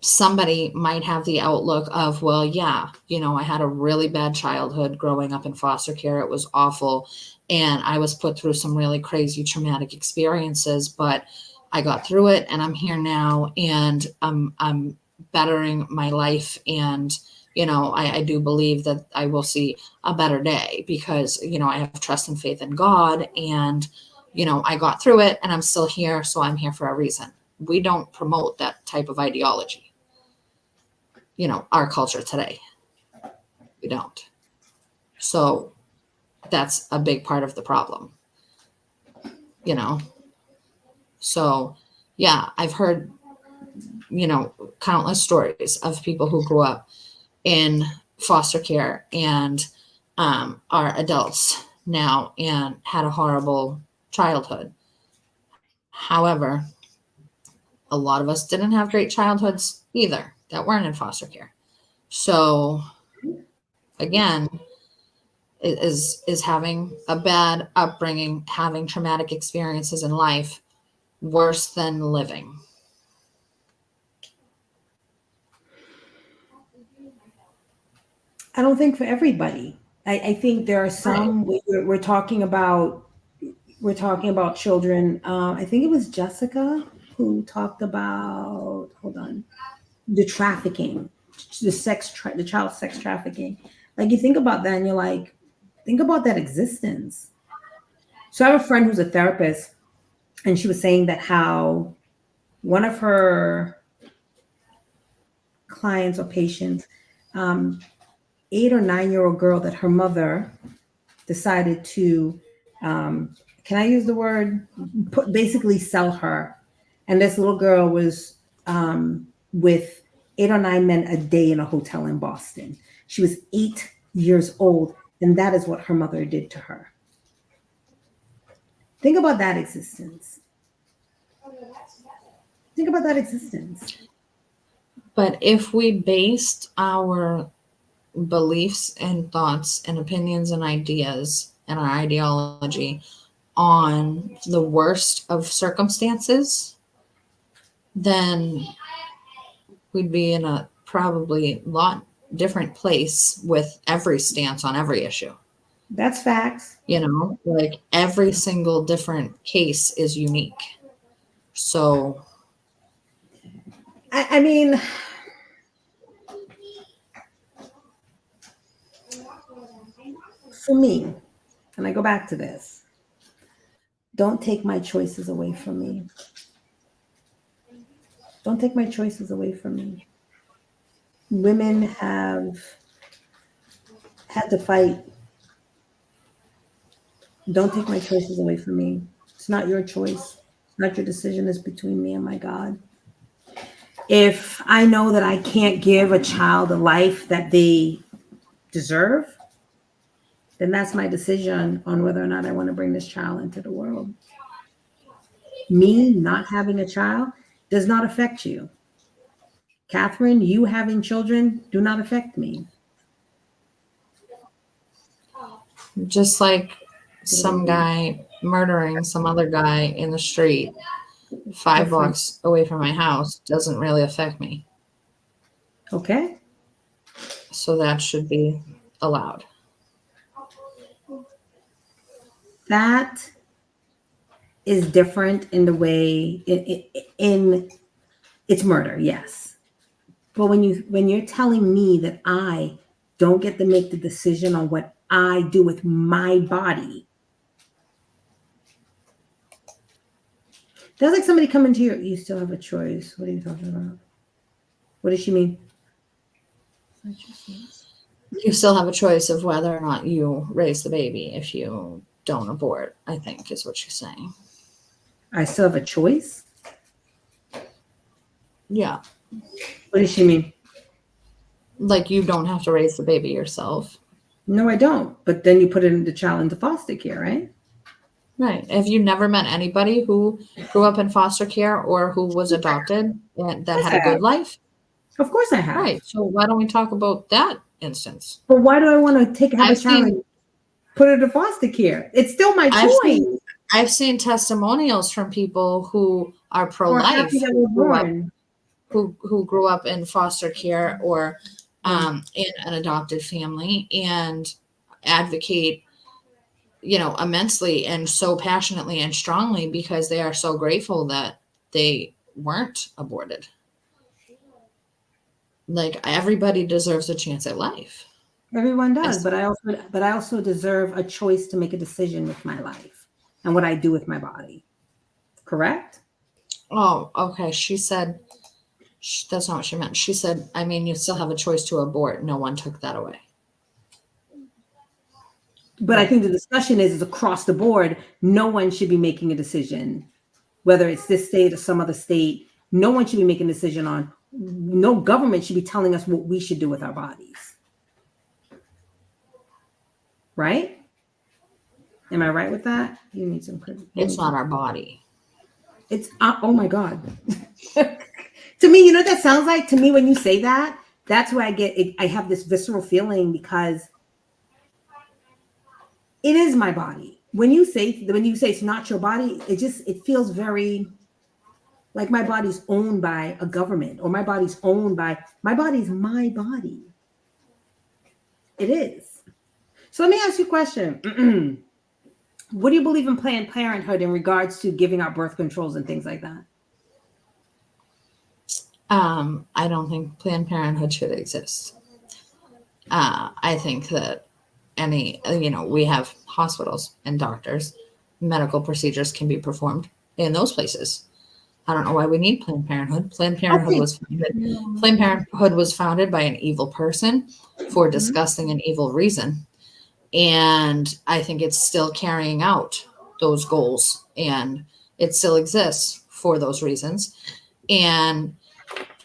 A: somebody might have the outlook of, well, yeah, I had a really bad childhood growing up in foster care. It was awful. And I was put through some really crazy traumatic experiences, but I got through it, and I'm here now, and I'm bettering my life. And, I do believe that I will see a better day because, I have trust and faith in God, and, I got through it, and I'm still here. So I'm here for a reason. We don't promote that type of ideology. Our culture today. We don't. So that's a big part of the problem. So yeah, I've heard, countless stories of people who grew up in foster care and are adults now and had a horrible childhood. However, a lot of us didn't have great childhoods either that weren't in foster care. So again, is having a bad upbringing, having traumatic experiences in life, worse than living?
B: I don't think for everybody. I think there are some. We're talking about children. I think it was Jessica who talked about. Hold on, the trafficking, the child sex trafficking. Like, you think about that, and you're like, think about that existence. So I have a friend who's a therapist, and she was saying that how one of her clients or patients, 8 or 9 year old girl, that her mother decided to, can I use the word, basically sell her. And this little girl was with 8 or 9 men a day in a hotel in Boston. She was 8 years old, and that is what her mother did to her. Think about that existence. Think about that existence.
A: But if we based our beliefs and thoughts and opinions and ideas and our ideology on the worst of circumstances, then we'd be in a probably lot different place with every stance on every issue.
B: That's facts.
A: Like every single different case is unique. So
B: I mean, for me, and I go back to this, don't take my choices away from me. Don't take my choices away from me. Women have had to fight. Don't take my choices away from me. It's not your choice. It's not your decision. It's between me and my God. If I know that I can't give a child a life that they deserve, then that's my decision on whether or not I want to bring this child into the world. Me not having a child does not affect you. Catherine, you having children do not affect me.
A: Just like some guy murdering some other guy in the street 5 blocks away from my house doesn't really affect me.
B: Okay.
A: So that should be allowed.
B: That is different in the way in it's murder, yes. But when you're telling me that I don't get to make the decision on what I do with my body, that's like somebody coming to you still have a choice. What are you talking about? What does she mean?
A: You still have a choice of whether or not you raise the baby if you don't abort, I think is what she's saying.
B: I still have a choice?
A: Yeah.
B: What does she mean?
A: Like you don't have to raise the baby yourself.
B: No, I don't. But then you put the child into foster care, right?
A: Right. Have you never met anybody who grew up in foster care or who was adopted that had a good life?
B: Of course I have.
A: Right. So why don't we talk about that instance?
B: But why do I want to have a child and put it in foster care? It's still my choice.
A: I've seen testimonials from people who are pro-life, who grew up in foster care or in an adopted family and advocate, immensely and so passionately and strongly because they are so grateful that they weren't aborted. Like everybody deserves a chance at life.
B: Everyone does, but I also deserve a choice to make a decision with my life and what I do with my body. Correct?
A: Oh, okay. She said that's not what she meant. She said, I mean, you still have a choice to abort. No one took that away.
B: But I think the discussion is across the board. No one should be making a decision, whether it's this state or some other state. No one should be making a decision on. No government should be telling us what we should do with our bodies. Right? Am I right with that? You need some credit.
A: It's not our body.
B: It's oh my God. To me, you know what that sounds like? To me, when you say that, that's where I have this visceral feeling because it is my body. When you say it's not your body, it feels very like my body's owned by a government or my body's my body's my body. It is. So let me ask you a question. What do you believe in Planned Parenthood in regards to giving out birth controls and things like that?
A: I don't think Planned Parenthood should exist. I think that we have hospitals and doctors, medical procedures can be performed in those places. I don't know why we need Planned Parenthood. Planned Parenthood was founded by an evil person for disgusting and evil reason. And I think it's still carrying out those goals and it still exists for those reasons. And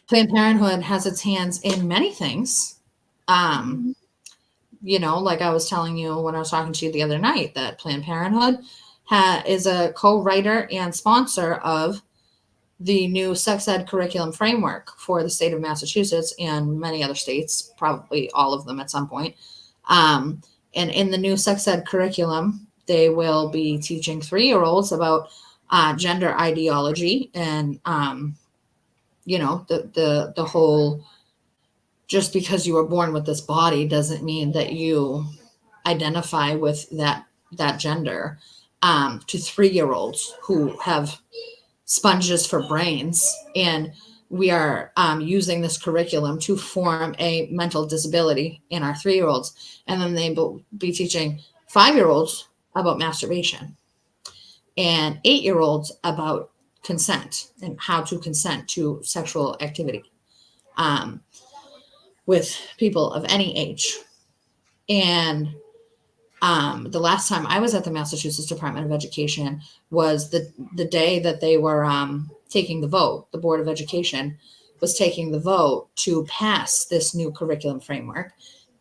A: Planned Parenthood has its hands in many things. Like I was telling you when I was talking to you the other night, that Planned Parenthood is a co-writer and sponsor of the new sex ed curriculum framework for the state of Massachusetts and many other states, probably all of them at some point. And in the new sex ed curriculum, they will be teaching 3-year-olds about gender ideology and, the whole, just because you were born with this body doesn't mean that you identify with that gender, to 3-year-olds who have sponges for brains. And we are using this curriculum to form a mental disability in our 3-year-olds. And then they will be teaching 5-year-olds about masturbation and 8-year-olds about consent and how to consent to sexual activity with people of any age. And the last time I was at the Massachusetts Department of Education was the day that they were taking the vote. The Board of Education was taking the vote to pass this new curriculum framework.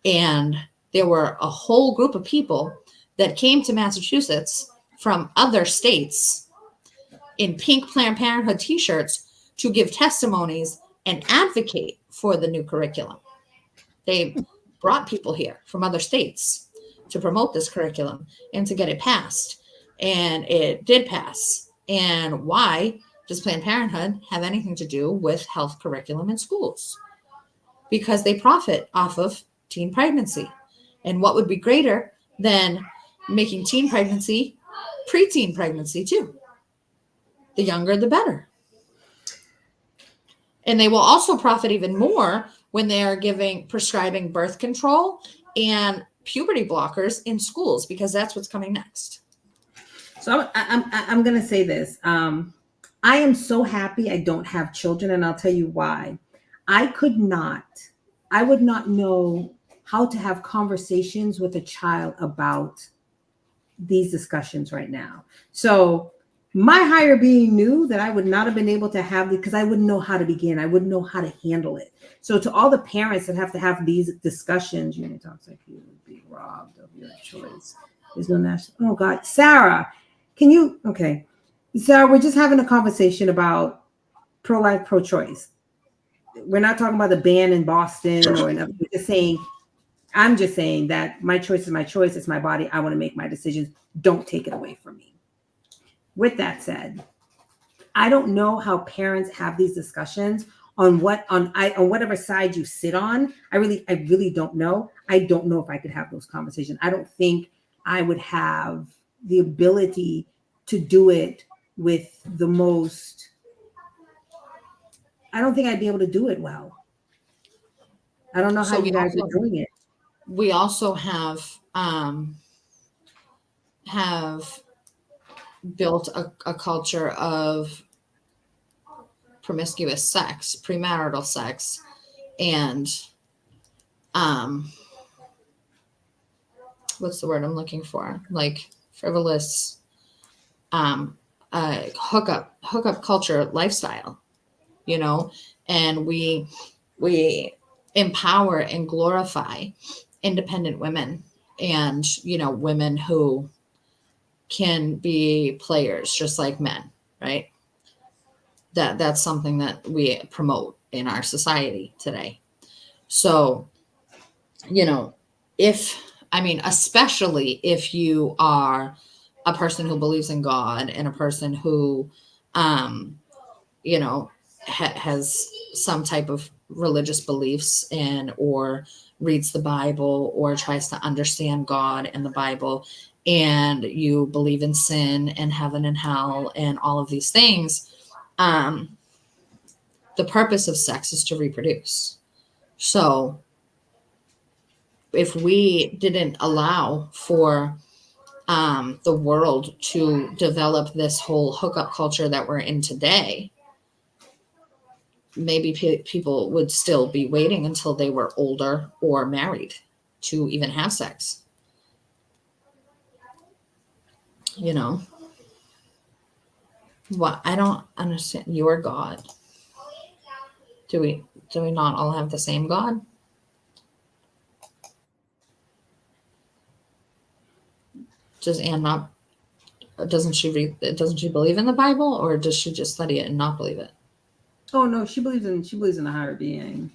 A: And there were a whole group of people that came to Massachusetts from other states in pink Planned Parenthood t-shirts to give testimonies and advocate for the new curriculum. They brought people here from other states to promote this curriculum and to get it passed. And it did pass. And why does Planned Parenthood have anything to do with health curriculum in schools? Because they profit off of teen pregnancy. And what would be greater than making teen pregnancy preteen pregnancy too? The younger, the better. And they will also profit even more when they are prescribing birth control and puberty blockers in schools, because that's what's coming next.
B: So I'm going to say this. I am so happy I don't have children, and I'll tell you why. I would not know how to have conversations with a child about these discussions right now. So my higher being knew that I would not have been able to have it because I wouldn't know how to begin. I wouldn't know how to handle it. So to all the parents that have to have these discussions, you talks like you would be robbed of your choice. There's no national. Oh God, Sarah, okay. Sarah, we're just having a conversation about pro-life, pro-choice. We're not talking about the ban in Boston or another. I'm just saying that my choice is my choice. It's my body. I want to make my decisions. Don't take it away from me. With that said, I don't know how parents have these discussions on whatever side you sit on. I really don't know. I don't know if I could have those conversations. I don't think I would have the ability to do it with the most. I don't think I'd be able to do it well. I don't know how you guys are doing it.
A: We also have built a culture of promiscuous sex, premarital sex, and what's the word I'm looking for? Like frivolous hookup culture lifestyle, and we empower and glorify independent women and, women who can be players just like men, right? That's something that we promote in our society today. So, especially if you are a person who believes in God and a person who, has some type of religious beliefs or reads the Bible or tries to understand God and the Bible, and you believe in sin and heaven and hell and all of these things, the purpose of sex is to reproduce. So if we didn't allow for the world to develop this whole hookup culture that we're in today, maybe people would still be waiting until they were older or married to even have sex. What I don't understand, your God. Do we not all have the same God? Does Anne not? Doesn't she believe in the Bible, or does she just study it and not believe it?
B: Oh no, she believes in a higher being.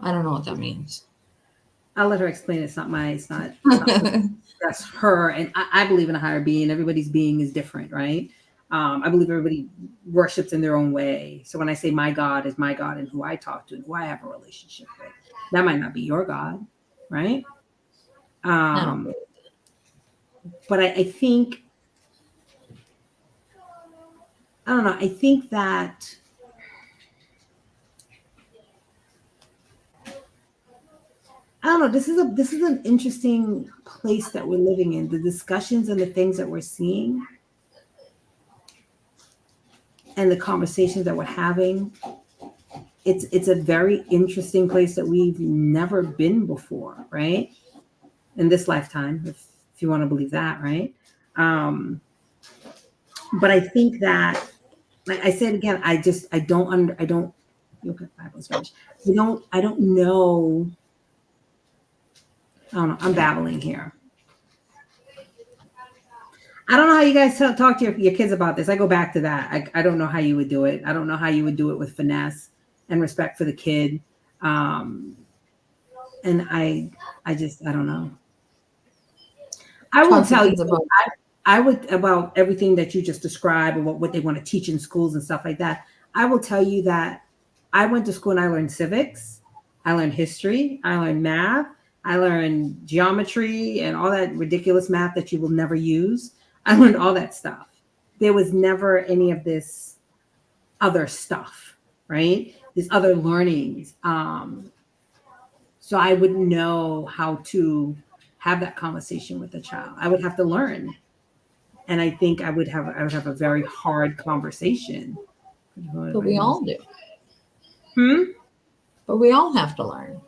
A: I don't know what that means.
B: I'll let her explain. It's not that's her, and I believe in a higher being. Everybody's being is different, right? I believe everybody worships in their own way. So when I say my God is my God and who I talk to and who I have a relationship with, that might not be your God, right? But I think, I don't know. I think that I don't know. This is an interesting place that we're living in. The discussions and the things that we're seeing, and the conversations that we're having. It's a very interesting place that we've never been before, right? In this lifetime, if you want to believe that, right? But I think that, like I said again, I don't You'll get Bible and Spanish. I don't know. I don't know. I'm babbling here. I don't know how you guys talk to your kids about this. I go back to that. I don't know how you would do it. I don't know how you would do it with finesse and respect for the kid. And I don't know. I will tell you I would about everything that you just described and what they want to teach in schools and stuff like that. I will tell you that I went to school and I learned civics, I learned history, I learned math, I learned geometry and all that ridiculous math that you will never use. I learned all that stuff. There was never any of this other stuff, right? These other learnings. So I wouldn't know how to have that conversation with a child. I would have to learn. And I think I would have a very hard conversation.
A: But we all do. But we all have to learn.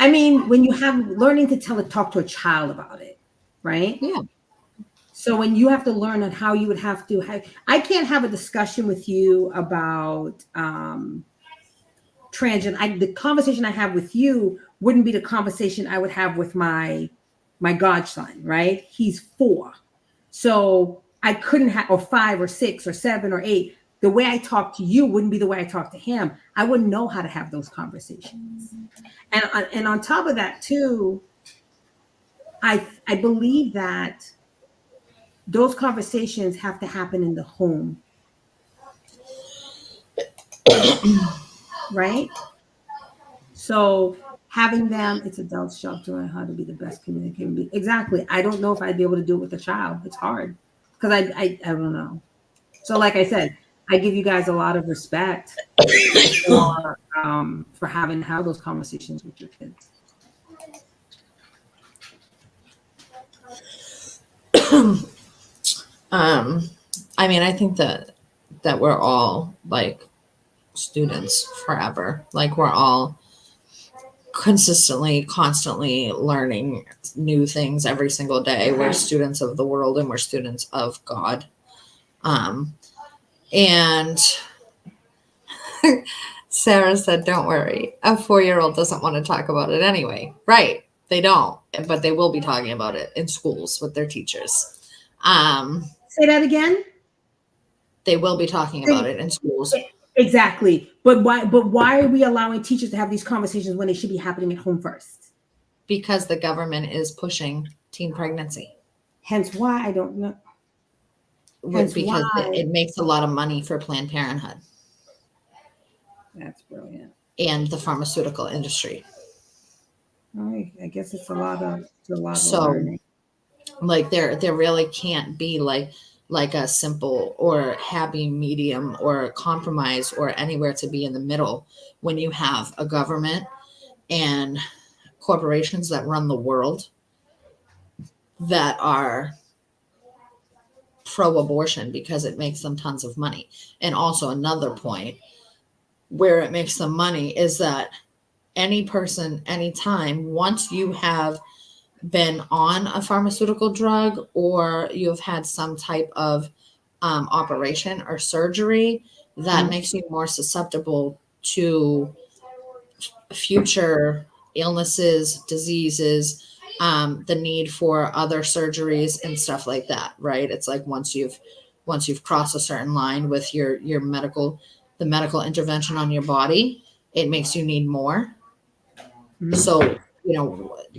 B: I mean, when you have learning to talk to a child about it, right?
A: Yeah.
B: So when you have to learn on how you would have to I can't have a discussion with you about transgender. The conversation I have with you wouldn't be the conversation I would have with my godson, right? He's 4. So I couldn't have, or 5 or 6 or 7 or 8. The way I talk to you wouldn't be the way I talk to him. I wouldn't know how to have those conversations. And on top of that too, I believe that those conversations have to happen in the home. Right? So having them, it's adults' job to learn how to be the best communicator. Exactly. I don't know if I'd be able to do it with a child. It's hard because I don't know. So like I said, I give you guys a lot of respect for having those conversations with your kids.
A: I mean, I think that we're all like students forever. Like we're all constantly learning new things every single day. We're students of the world and we're students of God. And Sarah said, don't worry, a 4-year-old doesn't want to talk about it anyway. Right. They don't, but they will be talking about it in schools with their teachers.
B: Say that again.
A: They will be talking about it in schools.
B: Exactly. But why are we allowing teachers to have these conversations when they should be happening at home first?
A: Because the government is pushing teen pregnancy.
B: Hence why I don't know.
A: Because it makes a lot of money for Planned Parenthood.
B: That's brilliant.
A: And the pharmaceutical industry.
B: I guess it's a lot of
A: learning. Like there really can't be like a simple or happy medium or a compromise or anywhere to be in the middle when you have a government and corporations that run the world that are pro-abortion because it makes them tons of money. And also another point where it makes them money is that any person, anytime, once you have been on a pharmaceutical drug or you've had some type of operation or surgery, that makes you more susceptible to future illnesses, diseases, the need for other surgeries and stuff like that, right? It's like once you've crossed a certain line with your medical intervention on your body, it makes you need more. So,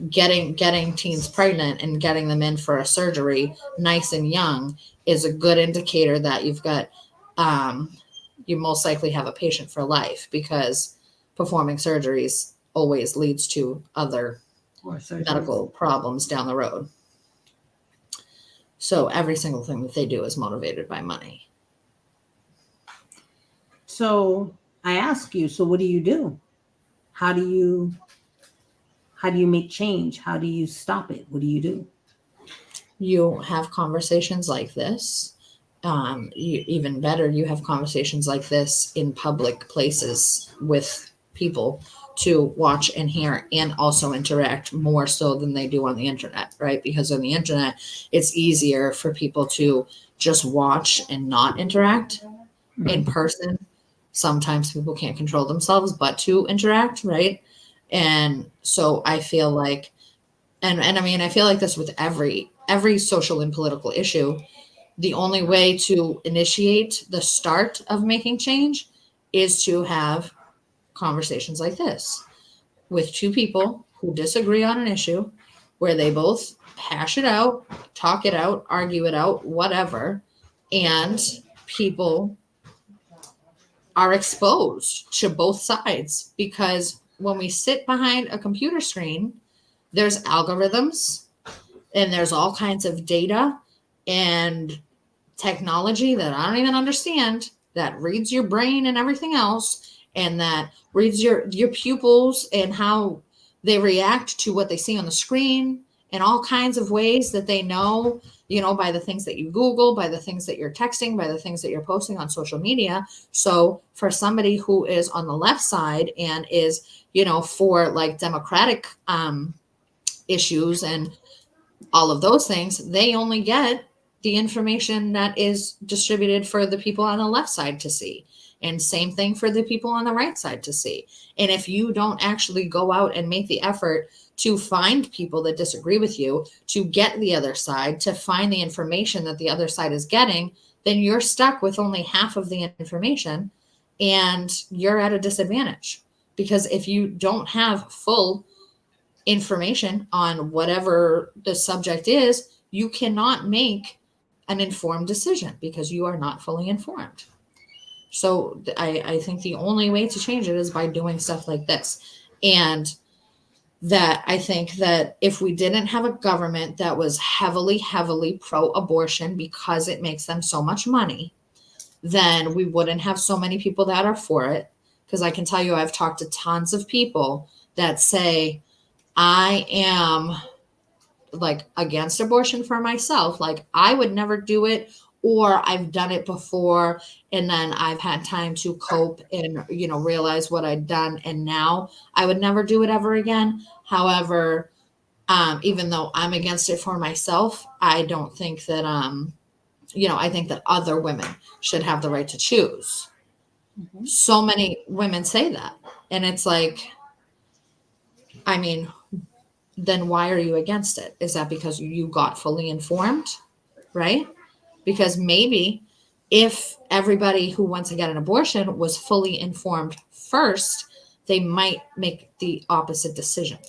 A: getting teens pregnant and getting them in for a surgery nice and young is a good indicator that you've got, you most likely have a patient for life, because performing surgeries always leads to other medical problems down the road. So every single thing that they do is motivated by money.
B: So I ask you, so what do you do? How do you make change? How do you stop it? What do you do?
A: You have conversations like this. Even better, you have conversations like this in public places with people to watch and hear and also interact more so than they do on the internet, right? Because on the internet, it's easier for people to just watch and not interact in person. sometimes people can't control themselves but to interact, right? And so I feel like, and I mean, I feel like this with every social and political issue, the only way to initiate the start of making change is to have conversations like this with two people who disagree on an issue, where they both hash it out, talk it out, argue it out, whatever, and people are exposed to both sides. Because when we sit behind a computer screen, there's algorithms and there's all kinds of data and technology that I don't even understand, that reads your brain and everything else, and that reads your pupils and how they react to what they see on the screen, and all kinds of ways that they know, by the things that you Google, by the things that you're texting, by the things that you're posting on social media. So for somebody who is on the left side and is, for like democratic issues and all of those things, they only get the information that is distributed for the people on the left side to see. And same thing for the people on the right side to see. And if you don't actually go out and make the effort to find people that disagree with you, to get the other side, to find the information that the other side is getting, then you're stuck with only half of the information and you're at a disadvantage. Because if you don't have full information on whatever the subject is, you cannot make an informed decision because you are not fully informed. So I think the only way to change it is by doing stuff like this. And that I think that if we didn't have a government that was heavily, heavily pro-abortion because it makes them so much money, then we wouldn't have so many people that are for it. Because I can tell you, I've talked to tons of people that say, I am like against abortion for myself. Like I would never do it, or I've done it before and then I've had time to cope and, realize what I'd done. And now I would never do it ever again. However, even though I'm against it for myself, I don't think that, I think that other women should have the right to choose. Mm-hmm. So many women say that. And it's like, I mean, then why are you against it? Is that because you got fully informed, right? Because maybe if everybody who wants to get an abortion was fully informed first, they might make the opposite decision,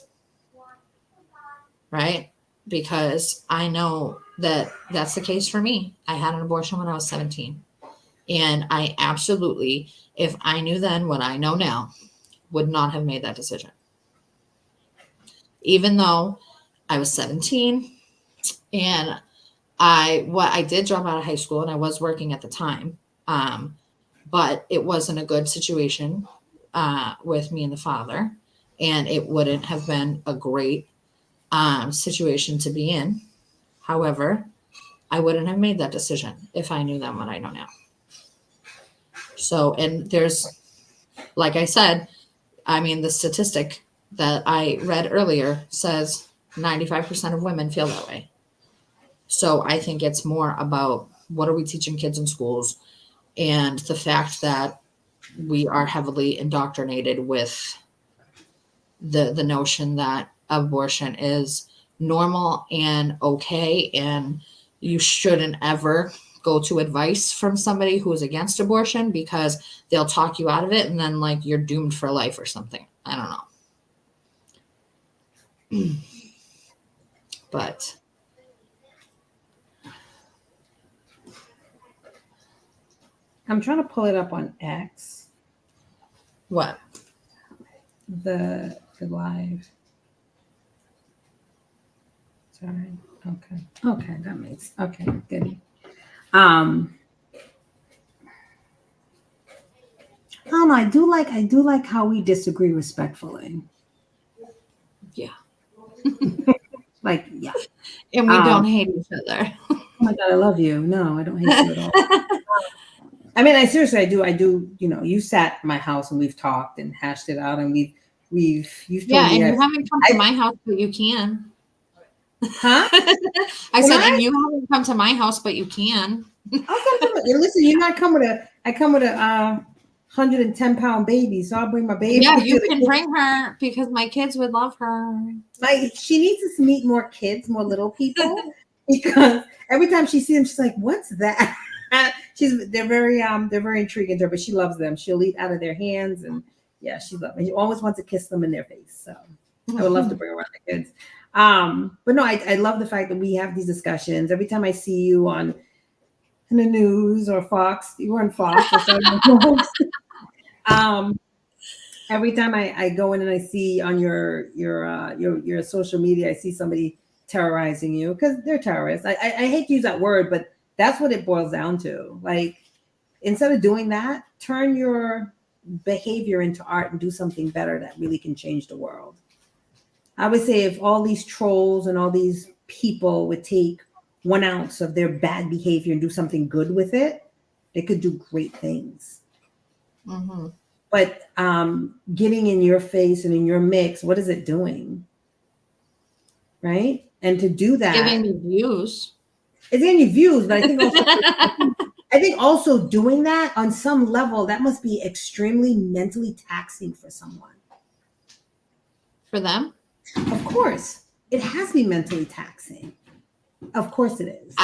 A: right? Because I know that that's the case for me. I had an abortion when I was 17. And I absolutely, if I knew then what I know now, would not have made that decision. Even though I was 17 and I did drop out of high school and I was working at the time. But it wasn't a good situation with me and the father, and it wouldn't have been a great situation to be in. However, I wouldn't have made that decision if I knew then what I know now. So, and there's, like I said, I mean, the statistic that I read earlier says 95% of women feel that way. So I think it's more about what are we teaching kids in schools, and the fact that we are heavily indoctrinated with the notion that abortion is normal and okay, and you shouldn't ever go to advice from somebody who is against abortion because they'll talk you out of it and then like you're doomed for life or something. I don't know. But
B: I'm trying to pull it up on X.
A: What?
B: The live. Sorry. Okay, that makes okay, good. I don't know. I do like how we disagree respectfully.
A: Yeah.
B: Like, yeah.
A: And we don't hate each other.
B: Oh my God, I love you. No, I don't hate you at all. I mean, I seriously, I do, you sat at my house and we've talked and hashed it out, and you've
A: yeah, and you haven't come to my house, but you can.
B: Huh?
A: I said, and you haven't come to my house, but you can.
B: Listen, you're not coming to. I come with a 110-pound baby, so I'll bring my baby.
A: Yeah, you can bring her because my kids would love her.
B: She needs to meet more kids, more little people, because every time she sees them, she's like, "What's that?" They're very intriguing to her, but she loves them. She'll eat out of their hands, and yeah, she loves them. She always wants to kiss them in their face. So I would love to bring around the kids. But no, I love the fact that we have these discussions. Every time I see you in the news or Fox, you were on Fox. Every time I go in and I see on your social media, I see somebody terrorizing you, because they're terrorists. I hate to use that word, but that's what it boils down to. Like, instead of doing that, turn your behavior into art and do something better that really can change the world. I would say if all these trolls and all these people would take 1 ounce of their bad behavior and do something good with it, they could do great things.
A: Mm-hmm.
B: But getting in your face and in your mix, what is it doing? Right? And to do that,
A: giving you views.
B: It's giving you views, but I think also doing that on some level, that must be extremely mentally taxing for someone.
A: For them?
B: Of course. It has to be mentally taxing. Of course it is.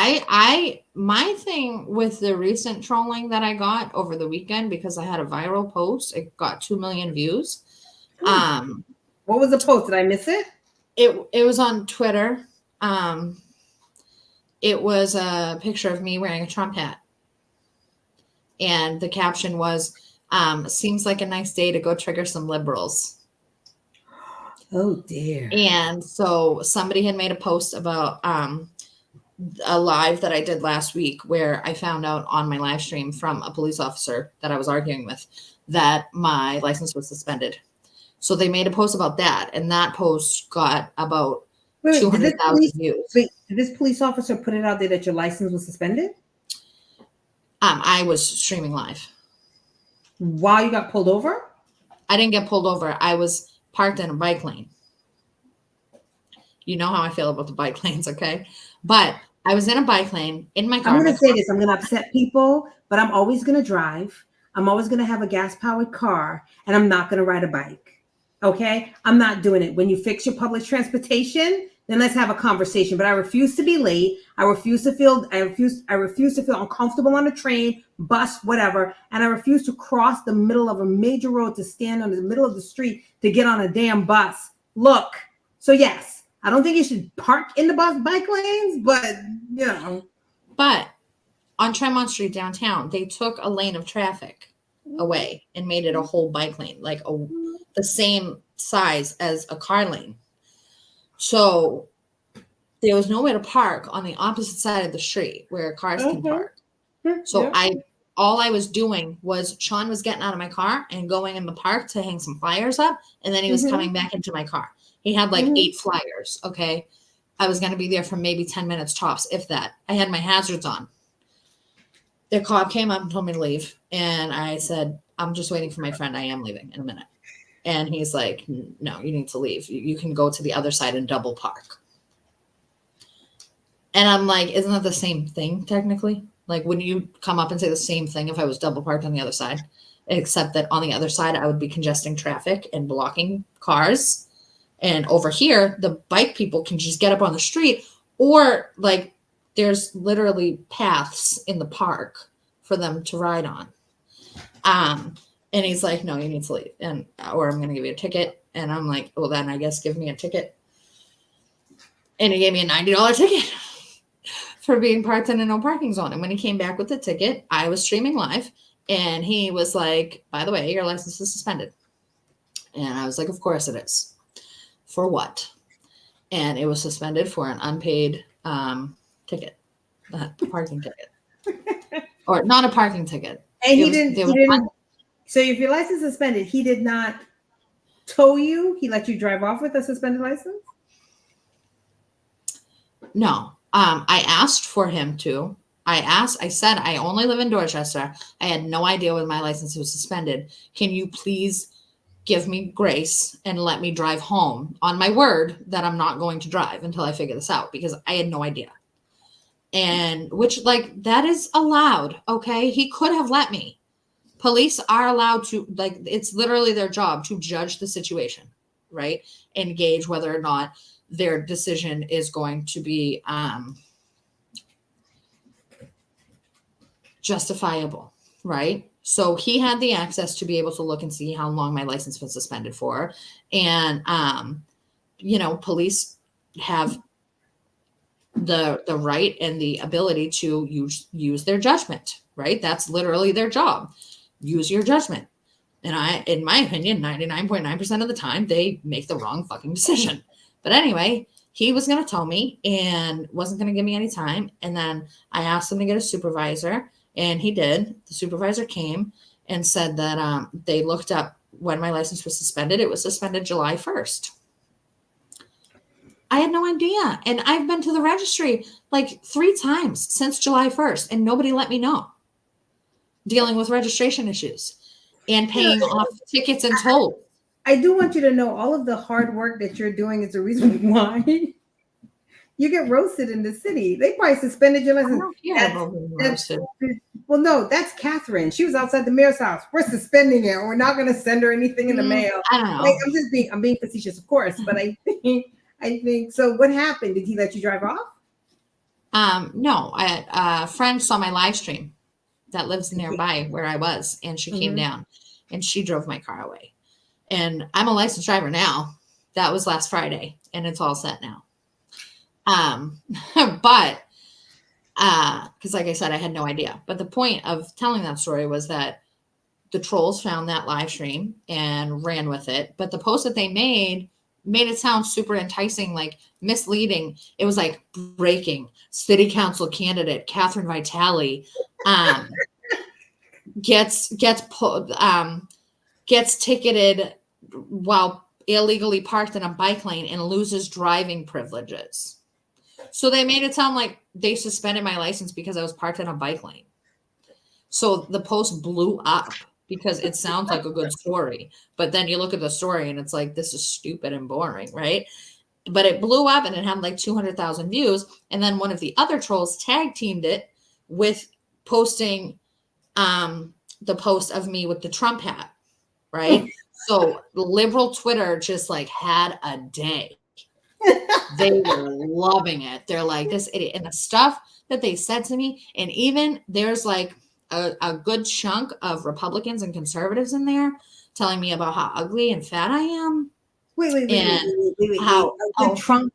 A: My thing with the recent trolling that I got over the weekend, because I had a viral post, it got 2 million views.
B: What was the post? Did I miss it?
A: It was on Twitter. It was a picture of me wearing a Trump hat. And the caption was, seems like a nice day to go trigger some liberals.
B: Oh dear.
A: And so somebody had made a post about a live that I did last week, where I found out on my live stream from a police officer that I was arguing with that my license was suspended. So they made a post about that, and that post got about 200,000 views.
B: Wait, did this police officer put it out there that your license was suspended?
A: I was streaming live.
B: While you got pulled over?
A: I didn't get pulled over. I was parked in a bike lane. You know how I feel about the bike lanes, okay? But I was in a bike lane in my car.
B: I'm going to say this. I'm going to upset people, but I'm always going to drive. I'm always going to have a gas-powered car, and I'm not going to ride a bike, okay? I'm not doing it. When you fix your public transportation, then let's have a conversation. But I refuse to be late. I refuse to feel uncomfortable on a train, bus, whatever. And I refuse to cross the middle of a major road to stand on the middle of the street to get on a damn bus. Look, so yes, I don't think you should park in the bike lanes, but you know.
A: But on Tremont Street downtown, they took a lane of traffic away and made it a whole bike lane, like the same size as a car lane. So there was nowhere to park on the opposite side of the street where cars can park. So all I was doing was Sean was getting out of my car and going in the park to hang some flyers up, and then he was coming back into my car. He had like 8 flyers. Okay. I was going to be there for maybe 10 minutes tops, if that. I had my hazards on. The cop came up and told me to leave. And I said, I'm just waiting for my friend. I am leaving in a minute. And he's like, no, you need to leave. You can go to the other side and double park. And I'm like, isn't that the same thing technically? Like, wouldn't you come up and say the same thing if I was double parked on the other side? Except that on the other side, I would be congesting traffic and blocking cars. And over here, the bike people can just get up on the street, or like there's literally paths in the park for them to ride on. And he's like, no, you need to leave, or I'm going to give you a ticket. And I'm like, well, then I guess give me a ticket. And he gave me a $90 ticket for being parked in a no parking zone. And when he came back with the ticket, I was streaming live, and he was like, by the way, your license is suspended. And I was like, of course it is. For what? And it was suspended for an unpaid ticket, a parking ticket, or not a parking ticket.
B: And he didn't. So if your license is suspended, he did not tow you. He let you drive off with a suspended license.
A: No, I asked for him to. I said, I only live in Dorchester. I had no idea when my license was suspended. Can you please give me grace and let me drive home on my word that I'm not going to drive until I figure this out, because I had no idea. And which, like, that is allowed. Okay. He could have let me police are allowed to, like, it's literally their job to judge the situation, right? And gauge whether or not their decision is going to be justifiable, right? So he had the access to be able to look and see how long my license was suspended for. And, police have the right and the ability to use their judgment, right? That's literally their job. Use your judgment. And in my opinion, 99.9% of the time, they make the wrong fucking decision. But anyway, he was going to tell me and wasn't going to give me any time. And then I asked him to get a supervisor, and he did. The supervisor came and said that they looked up when my license was suspended. It was suspended July 1st. I had no idea. And I've been to the registry like 3 times since July 1st, and nobody let me know. Dealing with registration issues and paying off tickets and tolls.
B: I do want you to know all of the hard work that you're doing is the reason why you get roasted in the city. They probably suspended your license. Well, no, that's Catherine. She was outside the mayor's house. We're suspending her. We're not going to send her anything in the mail.
A: I don't know.
B: I'm being facetious, of course, but I think so. What happened? Did he let you drive off?
A: No, a friend saw my live stream that lives nearby where I was, and she came down and she drove my car away. And I'm a licensed driver now. That was last Friday, and it's all set now. But because like I said, I had no idea. But the point of telling that story was that the trolls found that live stream and ran with it. But the post that they made it sound super enticing, like misleading. It was like breaking city council candidate Catherine Vitale gets ticketed while illegally parked in a bike lane and loses driving privileges. So they made it sound like they suspended my license because I was parked in a bike lane. So the post blew up because it sounds like a good story. But then you look at the story and it's like, this is stupid and boring, right? But it blew up and it had like 200,000 views. And then one of the other trolls tag teamed it with posting the post of me with the Trump hat, right? So liberal Twitter just like had a day. They were loving it. They're like, this idiot. And the stuff that they said to me, and even there's like a good chunk of Republicans and conservatives in there telling me about how ugly and fat I am.
B: Wait. Trump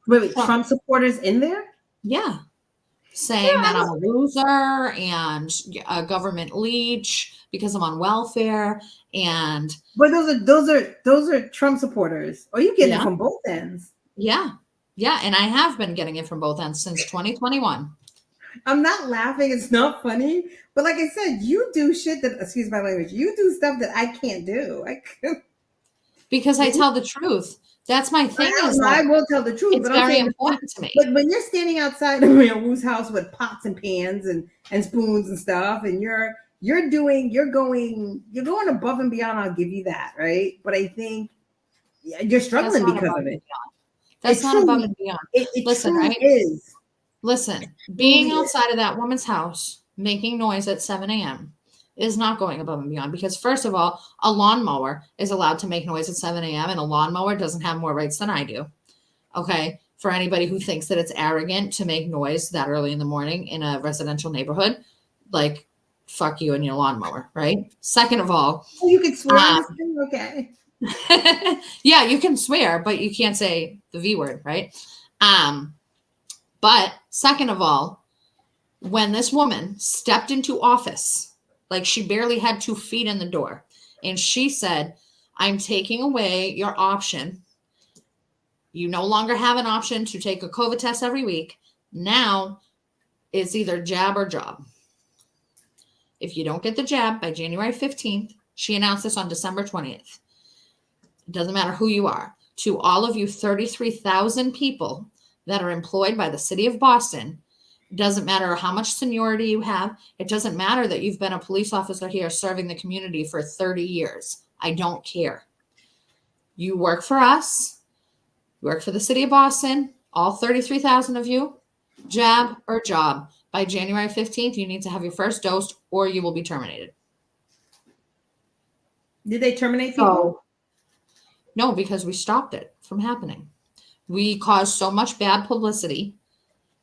B: supporters in there?
A: Yeah. Saying that I'm a loser and a government leech because I'm on welfare.
B: But those are Trump supporters. Or you get it from both ends.
A: Yeah. And I have been getting it from both ends since 2021.
B: I'm not laughing. It's not funny. But like I said, you do shit that, excuse my language, you do stuff that I can't do.
A: Because I tell the truth. That's my thing.
B: I will tell the truth.
A: It's very important to me.
B: But when you're standing outside of Woo's house with pots and pans and spoons and stuff, and you're going above and beyond, I'll give you that, right? But I think you're struggling because of it.
A: That's not above and beyond. Listen, right?
B: Is.
A: Listen, being outside of that woman's house, making noise at 7 a.m. is not going above and beyond, because first of all, a lawnmower is allowed to make noise at 7 a.m. and a lawnmower doesn't have more rights than I do. Okay. For anybody who thinks that it's arrogant to make noise that early in the morning in a residential neighborhood, like, fuck you and your lawnmower. Right. Second of all,
B: you can swear on this thing? Okay.
A: Yeah, you can swear, but you can't say the V word. Right. But second of all, when this woman stepped into office, like she barely had 2 feet in the door, and she said, I'm taking away your option. You no longer have an option to take a COVID test every week. Now it's either jab or job. If you don't get the jab by January 15th, she announced this on December 20th. It doesn't matter who you are. To all of you 33,000 people that are employed by the city of Boston, it doesn't matter how much seniority you have. It doesn't matter that you've been a police officer here serving the community for 30 years. I don't care. You work for us. You work for the city of Boston. All 33,000 of you, jab or job. By January 15th, you need to have your first dose or you will be terminated.
B: Did they terminate people?
A: So, no, because we stopped it from happening. We caused so much bad publicity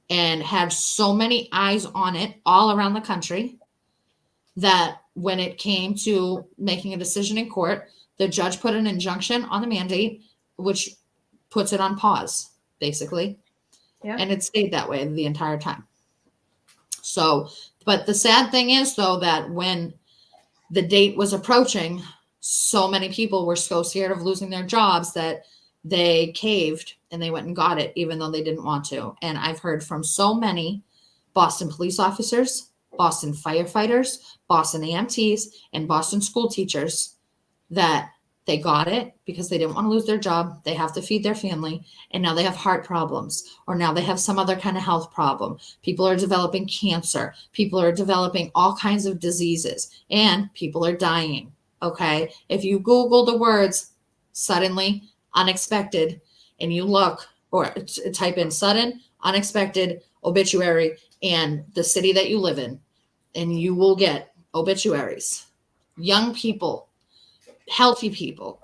A: and had so many eyes on it all around the country that when it came to making a decision in court, the judge put an injunction on the mandate, which puts it on pause, basically.
B: Yeah.
A: And it stayed that way the entire time. So, but the sad thing is, though, that when the date was approaching, so many people were so scared of losing their jobs that they caved and they went and got it, even though they didn't want to. And I've heard from so many Boston police officers, Boston firefighters, Boston EMTs, and Boston school teachers that they got it because they didn't want to lose their job. They have to feed their family. And now they have heart problems, or now they have some other kind of health problem. People are developing cancer. People are developing all kinds of diseases, and people are dying. Okay. If you Google the words suddenly, unexpected, and you look or type in sudden, unexpected, obituary, and the city that you live in, and you will get obituaries. Young people, healthy people,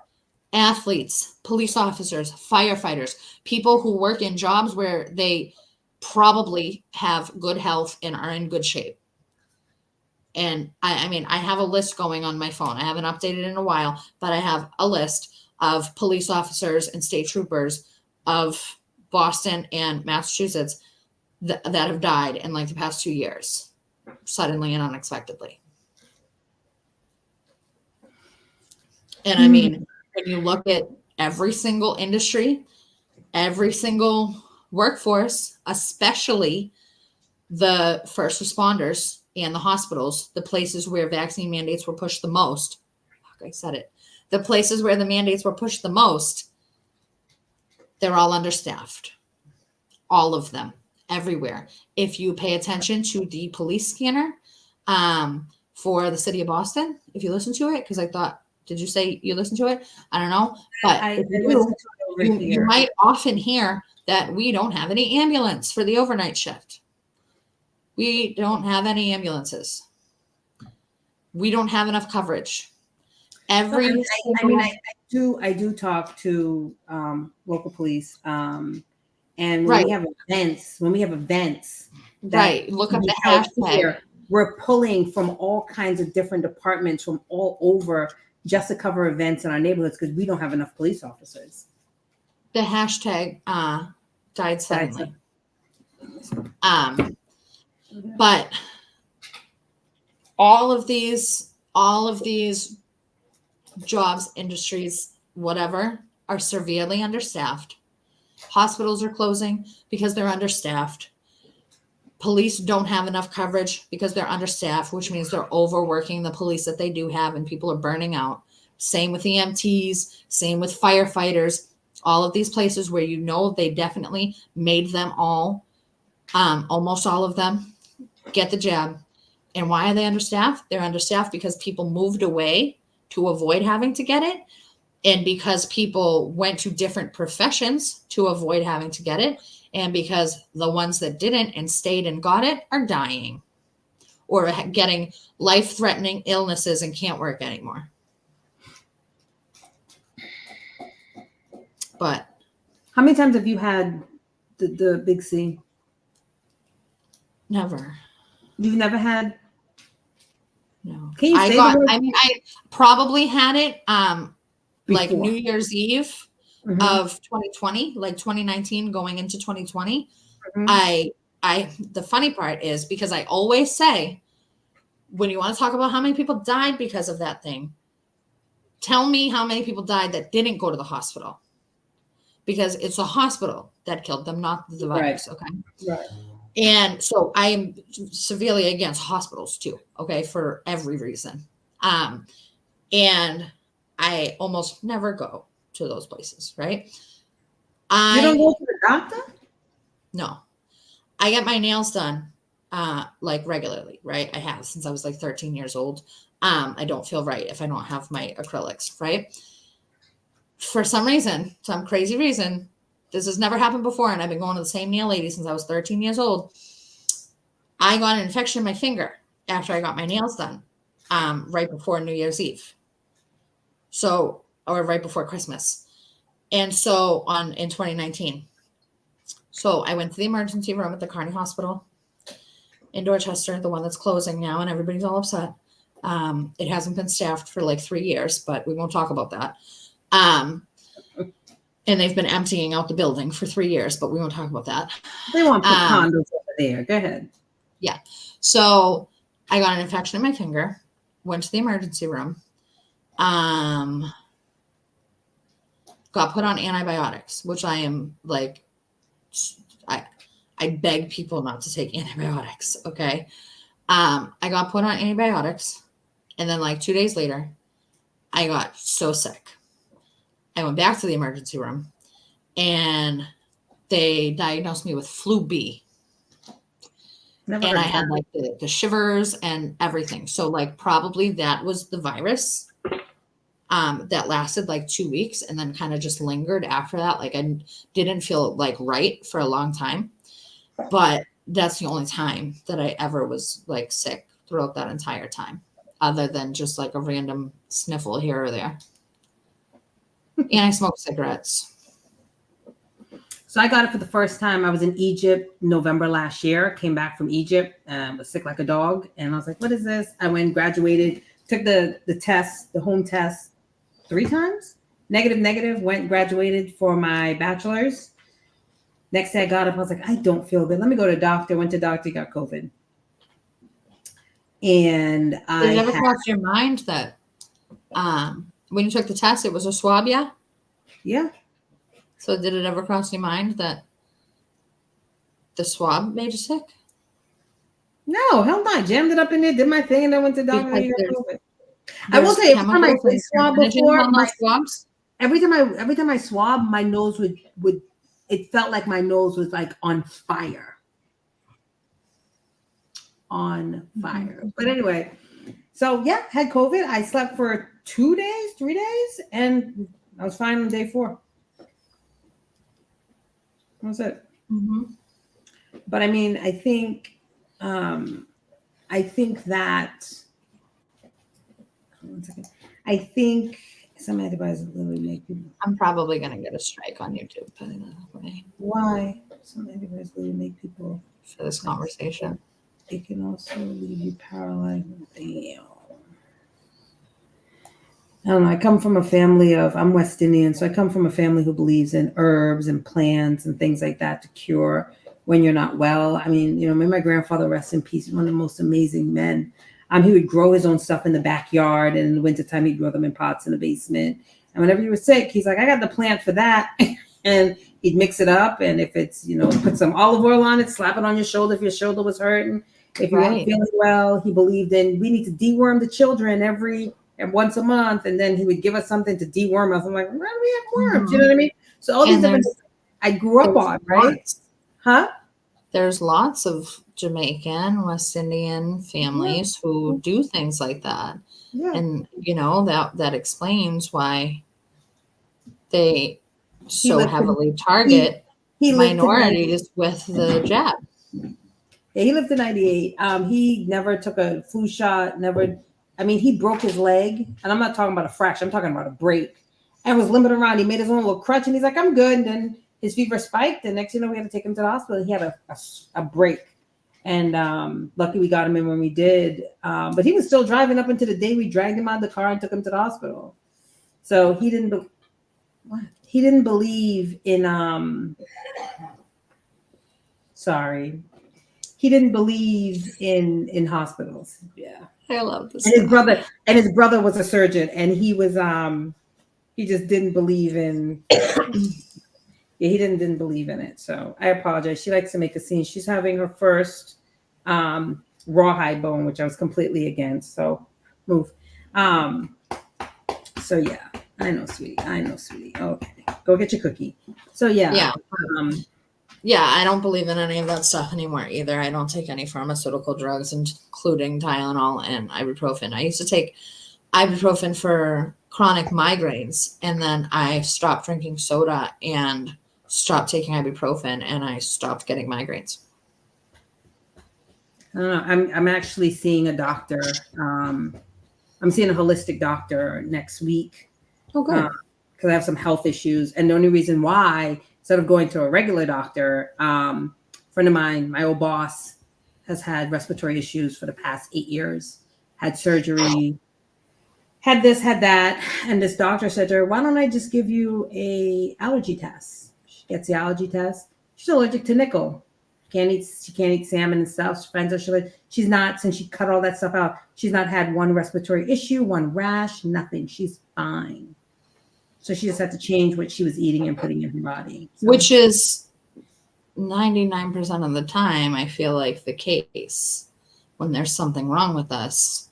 A: athletes, police officers, firefighters, people who work in jobs where they probably have good health and are in good shape. And I mean, I have a list going on my phone. I haven't updated in a while, but I have a list of police officers and state troopers of Boston and Massachusetts that have died in like the past 2 years, suddenly and unexpectedly. And I mean, when you look at every single industry, every single workforce, especially the first responders and the hospitals, the places where vaccine mandates were pushed the most, I said it, the places where the mandates were pushed the most, they're all understaffed. All of them, everywhere. If you pay attention to the police scanner for the city of Boston, if you listen to it, because I thought, did you say you listened to it? I don't know. But you might often hear that we don't have any ambulance for the overnight shift. We don't have any ambulances. We don't have enough coverage.
B: I do talk to local police, and when we have events,
A: right? Look up the hashtag.
B: We're pulling from all kinds of different departments from all over just to cover events in our neighborhoods because we don't have enough police officers.
A: The hashtag died suddenly. But all of these jobs, industries, whatever, are severely understaffed. Hospitals are closing because they're understaffed. Police don't have enough coverage because they're understaffed, which means they're overworking the police that they do have, and people are burning out. Same with EMTs, same with firefighters. All of these places where they definitely made them all, almost all of them, get the jab. And why are they understaffed? They're understaffed because people moved away to avoid having to get it, and because people went to different professions to avoid having to get it, and because the ones that didn't and stayed and got it are dying or getting life-threatening illnesses and can't work anymore. But
B: how many times have you had the big C?
A: Never.
B: You've never had?
A: No.
B: Can you say the word?
A: I mean, I probably had it like
B: Before.
A: New Year's Eve of 2020, like 2019 going into 2020. The funny part is because I always say, when you want to talk about how many people died because of that thing, tell me how many people died that didn't go to the hospital, because it's a hospital that killed them, not the virus.
B: Right.
A: Okay.
B: Right.
A: And so I am severely against hospitals too. Okay. For every reason. And I almost never go to those places. Right.
B: You don't go to the doctor?
A: No, I get my nails done like regularly, right? I have since I was like 13 years old. I don't feel right if I don't have my acrylics, right? For some reason, some crazy reason, this has never happened before, and I've been going to the same nail lady since I was 13 years old. I got an infection in my finger after I got my nails done right before New Year's Eve. So, or right before Christmas. And so in 2019. So I went to the emergency room at the Kearney Hospital in Dorchester, the one that's closing now, and everybody's all upset. It hasn't been staffed for like 3 years, but we won't talk about that. And they've been emptying out the building for 3 years, but we won't talk about that.
B: They want to put condos over there. Go ahead.
A: Yeah. So I got an infection in my finger, went to the emergency room, got put on antibiotics, which I am like, I beg people not to take antibiotics. Okay. I got put on antibiotics, and then like 2 days later, I got so sick. I went back to the emergency room, and they diagnosed me with flu B. And I had like the shivers and everything. So like probably that was the virus that lasted like 2 weeks and then kind of just lingered after that. Like I didn't feel like right for a long time, but that's the only time that I ever was like sick throughout that entire time, other than just like a random sniffle here or there. And I smoke cigarettes.
B: So I got it for the first time. I was in Egypt November last year, came back from Egypt, was sick like a dog. And I was like, what is this? I went, graduated, took the test, the home test 3 times. Negative, went, graduated for my bachelor's. Next day I got up, I was like, I don't feel good. Let me go to the doctor. Went to the doctor, got COVID. And
A: Did it ever cross your mind that when you took the test, it was a swab, yeah?
B: Yeah.
A: So did it ever cross your mind that the swab made you sick?
B: No, hell no. I jammed it up in there, did my thing, and then went to the doctor. I will say, every time I did swab before, every time I swab, my nose would it felt like my nose was like on fire. On fire. But anyway, so yeah, had COVID. I slept for 2 days, 3 days, and I was fine on day 4. That's it.
A: Mm-hmm.
B: But I mean, I think that I think some antibiotics literally make people.
A: I'm probably gonna get a strike on YouTube. Put it that way.
B: Why? Some antibiotics literally make people
A: for this conversation.
B: It can also leave you paralyzed. Damn. I don't know. I come from a family I'm West Indian, so I come from a family who believes in herbs and plants and things like that to cure when you're not well. I mean, my grandfather, rest in peace, one of the most amazing men. He would grow his own stuff in the backyard, and in the wintertime, he'd grow them in pots in the basement. And whenever you were sick, he's like, I got the plant for that. And he'd mix it up. And if it's, put some olive oil on it, slap it on your shoulder if your shoulder was hurting. If you weren't feeling well, he believed in, we need to deworm the children once a month, and then he would give us something to deworm us. I'm like, why do we have worms? You know what I mean? So all these different I grew up on, right? Huh?
A: There's lots of Jamaican, West Indian families who do things like that. Yeah. And that explains why they so heavily target minorities with the jab.
B: Yeah, he lived to 98. He never took a flu shot, he broke his leg, and I'm not talking about a fracture, I'm talking about a break, and was limping around. He made his own little crutch, and he's like, I'm good. And then his fever spiked, and next we had to take him to the hospital. He had a break, and lucky we got him in when we did. But he was still driving up until the day we dragged him out of the car and took him to the hospital. So he didn't believe in he didn't believe in hospitals. Yeah. I love this. And his brother was a surgeon, and he was he just didn't believe in he didn't believe in it. So I apologize. She likes to make a scene. She's having her first rawhide bone, which I was completely against. So move. So yeah, I know, sweetie. Okay, go get your cookie. So yeah.
A: Yeah, I don't believe in any of that stuff anymore either. I don't take any pharmaceutical drugs, including Tylenol and ibuprofen. I used to take ibuprofen for chronic migraines, and then I stopped drinking soda and stopped taking ibuprofen, and I stopped getting migraines.
B: I don't know. I'm actually seeing a doctor. I'm seeing a holistic doctor next week.
A: Oh, good.
B: Because I have some health issues. And the only reason why, instead of going to a regular doctor, friend of mine, my old boss, has had respiratory issues for the past 8 years, had surgery, had this, had that. And this doctor said to her, why don't I just give you a allergy test? She gets the allergy test. She's allergic to nickel. She can't eat salmon and stuff. She finds out she's not, since she cut all that stuff out, she's not had one respiratory issue, one rash, nothing. She's fine. So she just had to change what she was eating and putting in her body. So.
A: Which is 99% of the time, I feel like the case when there's something wrong with us.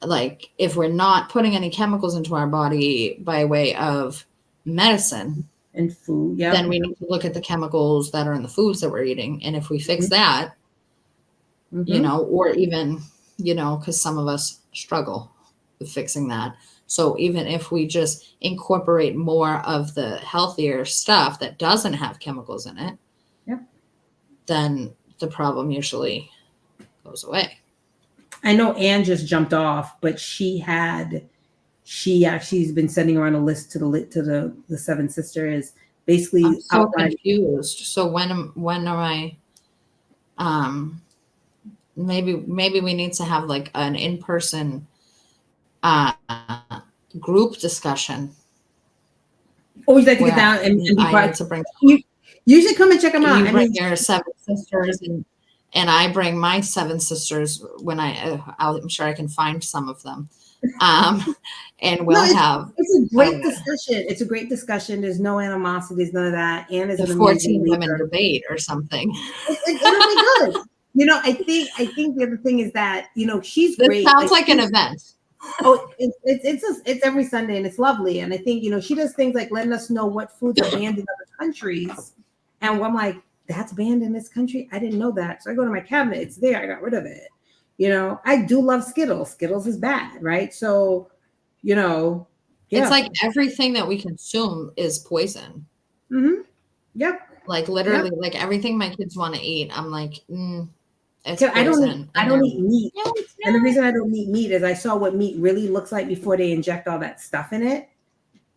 A: Like if we're not putting any chemicals into our body by way of medicine
B: and food, yeah,
A: then we need to look at the chemicals that are in the foods that we're eating. And if we fix that, you know, or even, you know, because some of us struggle with fixing that. So even if we just incorporate more of the healthier stuff that doesn't have chemicals in it, then the problem usually goes away.
B: I know Anne just jumped off, but she actually's been sending around a list to the 7 sisters, basically.
A: I'm so confused. So when am I? Maybe we need to have like an in-person group discussion.
B: Oh, you'd like to get down and be part to bring. You should come and check them out.
A: You bring your 7 sisters and I bring my 7 sisters when I'm sure I can find some of them. And we'll have.
B: It's a great discussion. It's a great discussion. There's no animosity. There's none of that. Anne is
A: the 14 women debate or something.
B: It'll be good. You know, I think the other thing is that, you know, she's great.
A: It sounds like an event.
B: Oh, it's every Sunday and it's lovely. And I think, you know, she does things like letting us know what foods are banned in other countries. And I'm like, that's banned in this country? I didn't know that. So I go to my cabinet. It's there. I got rid of it. You know, I do love Skittles. Skittles is bad, right? So, you know.
A: Yeah. It's like everything that we consume is poison.
B: Mm-hmm. Yep.
A: Like literally, like everything my kids want to eat, I'm like, it's poison.
B: I don't eat meat. No, and the reason I don't eat meat is I saw what meat really looks like before they inject all that stuff in it.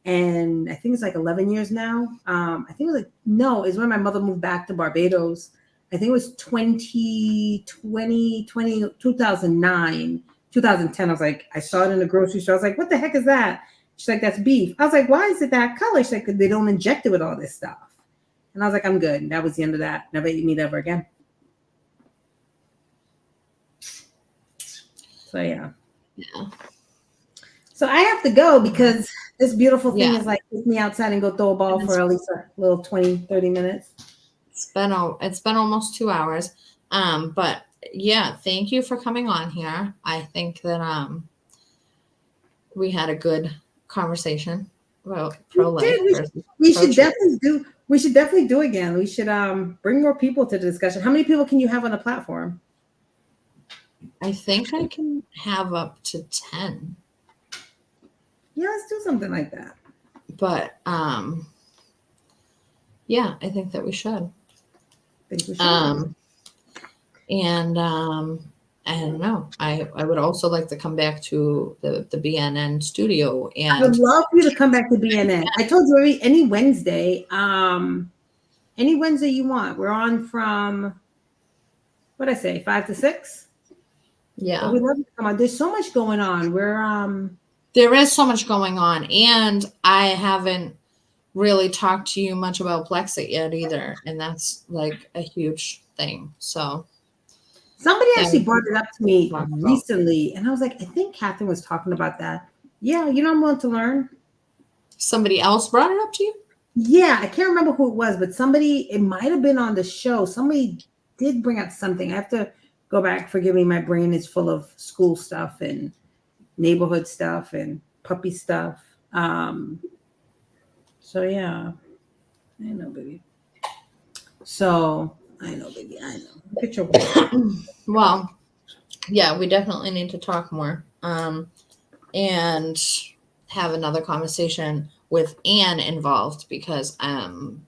B: And I think it's like 11 years now. I think it was it's when my mother moved back to Barbados. I think it was 2009, 2010. I was like, I saw it in the grocery store. I was like, what the heck is that? She's like, that's beef. I was like, why is it that color? She's like, they don't inject it with all this stuff. And I was like, I'm good. And that was the end of that. Never eat meat ever again. So, yeah. So I have to go because this beautiful thing is like, take me outside and go throw a ball for at least a little 20, 30 minutes.
A: It's been almost 2 hours. But yeah, thank you for coming on here. I think that we had a good conversation about pro-life.
B: We should definitely do again. We should bring more people to the discussion. How many people can you have on the platform?
A: I think I can have up to 10.
B: Yeah, let's do something like that.
A: But yeah, I think that we should. And I don't know. I would also like to come back to the BNN studio. And
B: I would love for you to come back to BNN. I told you any Wednesday. Any Wednesday you want. We're on from what'd I say, 5 to 6?
A: Yeah.
B: So we love you to come on. There's so much going on.
A: There is so much going on, and I haven't really talked to you much about Plexit yet either, and that's like a huge thing. So
B: somebody actually brought it up to me recently, and I was like, I think Catherine was talking about that. Yeah, you know, I'm willing to learn.
A: Somebody else brought it up to you?
B: Yeah, I can't remember who it was, but it might have been on the show. Somebody did bring up something. I have to go back. Forgive me, my brain is full of school stuff and neighborhood stuff and puppy stuff. So yeah, I know, baby. I know. Get your
A: Well, yeah, we definitely need to talk more and have another conversation with Anne involved because I'm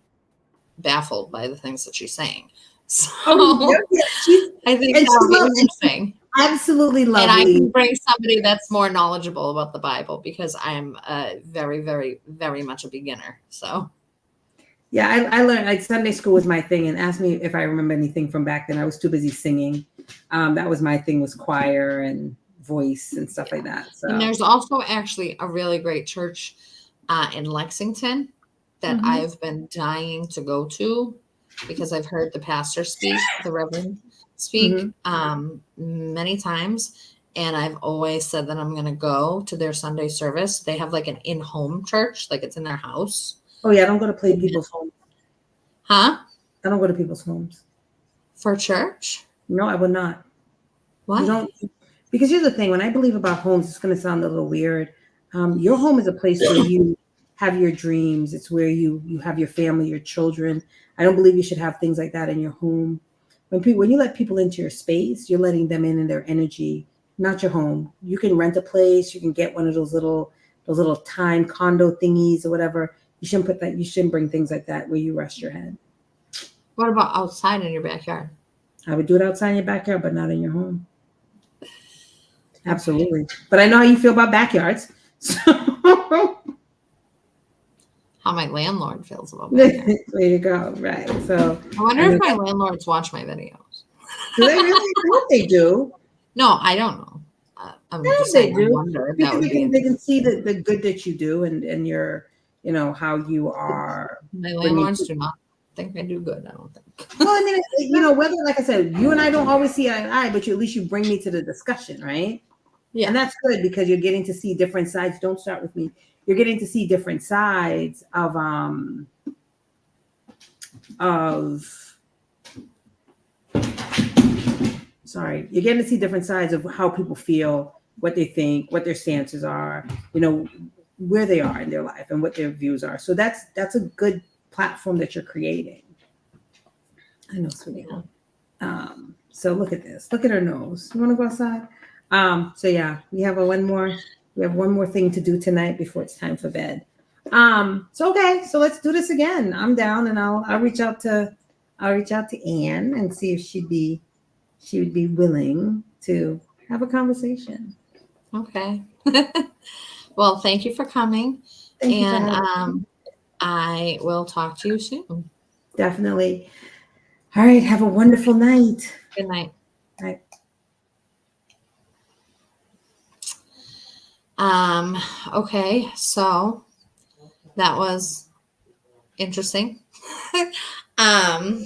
A: baffled by the things that she's saying. So I think that'll be interesting.
B: absolutely
A: And I
B: lovely.
A: can bring somebody that's more knowledgeable about the Bible because I'm very, very, very much a beginner. So
B: Yeah, I learned like Sunday school was my thing, and asked me if I remember anything from back then. I was too busy singing. That was my thing, was choir and voice and stuff like that.
A: and
B: So
A: there's also actually a really great church in Lexington that I've been dying to go to because I've heard the pastor speak, the Reverend speak, many times. And I've always said that I'm going to go to their Sunday service. They have like an in-home church, like it's in their house.
B: Oh yeah, I don't go to people's homes.
A: Huh?
B: I don't go to people's homes.
A: For church?
B: No, I would not.
A: Why?
B: You don't, because here's the thing. When I believe about homes, it's going to sound a little weird. Your home is a place where you have your dreams. It's where you have your family, your children. I don't believe you should have things like that in your home. When you let people into your space, you're letting them in their energy, not your home. You can rent a place. You can get one of those little time condo thingies or whatever. You shouldn't put that. You shouldn't bring things like that where you rest your head.
A: What about outside in your backyard?
B: I would do it outside in your backyard, but not in your home. Absolutely. But I know how you feel about backyards. So
A: How my landlord feels about backyard.
B: there you go. Right. So
A: I wonder if my landlords watch my videos.
B: do they really? I hope they do.
A: No, I don't know. I'm just saying, I wonder if that
B: Because
A: would be
B: they can see the good that you do and your, how you are.
A: my landlords do not think I do good. I don't think.
B: Well, I mean, whether, like I said, you and I don't always see eye to eye, but at least you bring me to the discussion, right?
A: Yeah.
B: And that's good because you're getting to see different sides. Don't start with me. You're getting to see different sides of you're getting to see different sides of how people feel, what they think, what their stances are, where they are in their life and what their views are. So that's a good platform that you're creating. I know, sweetie. So look at this. Look at her nose. You want to go outside? So yeah, we have one more thing to do tonight before it's time for bed. So okay, so let's do this again. I'm down, and I'll reach out to Anne and see if she would be willing to have a conversation.
A: Okay. Well, thank you for coming.
B: Thank you for
A: and
B: having me.
A: I will talk to you soon.
B: Definitely. All right, have a wonderful night.
A: Good night.
B: All
A: right. Okay, so that was interesting. I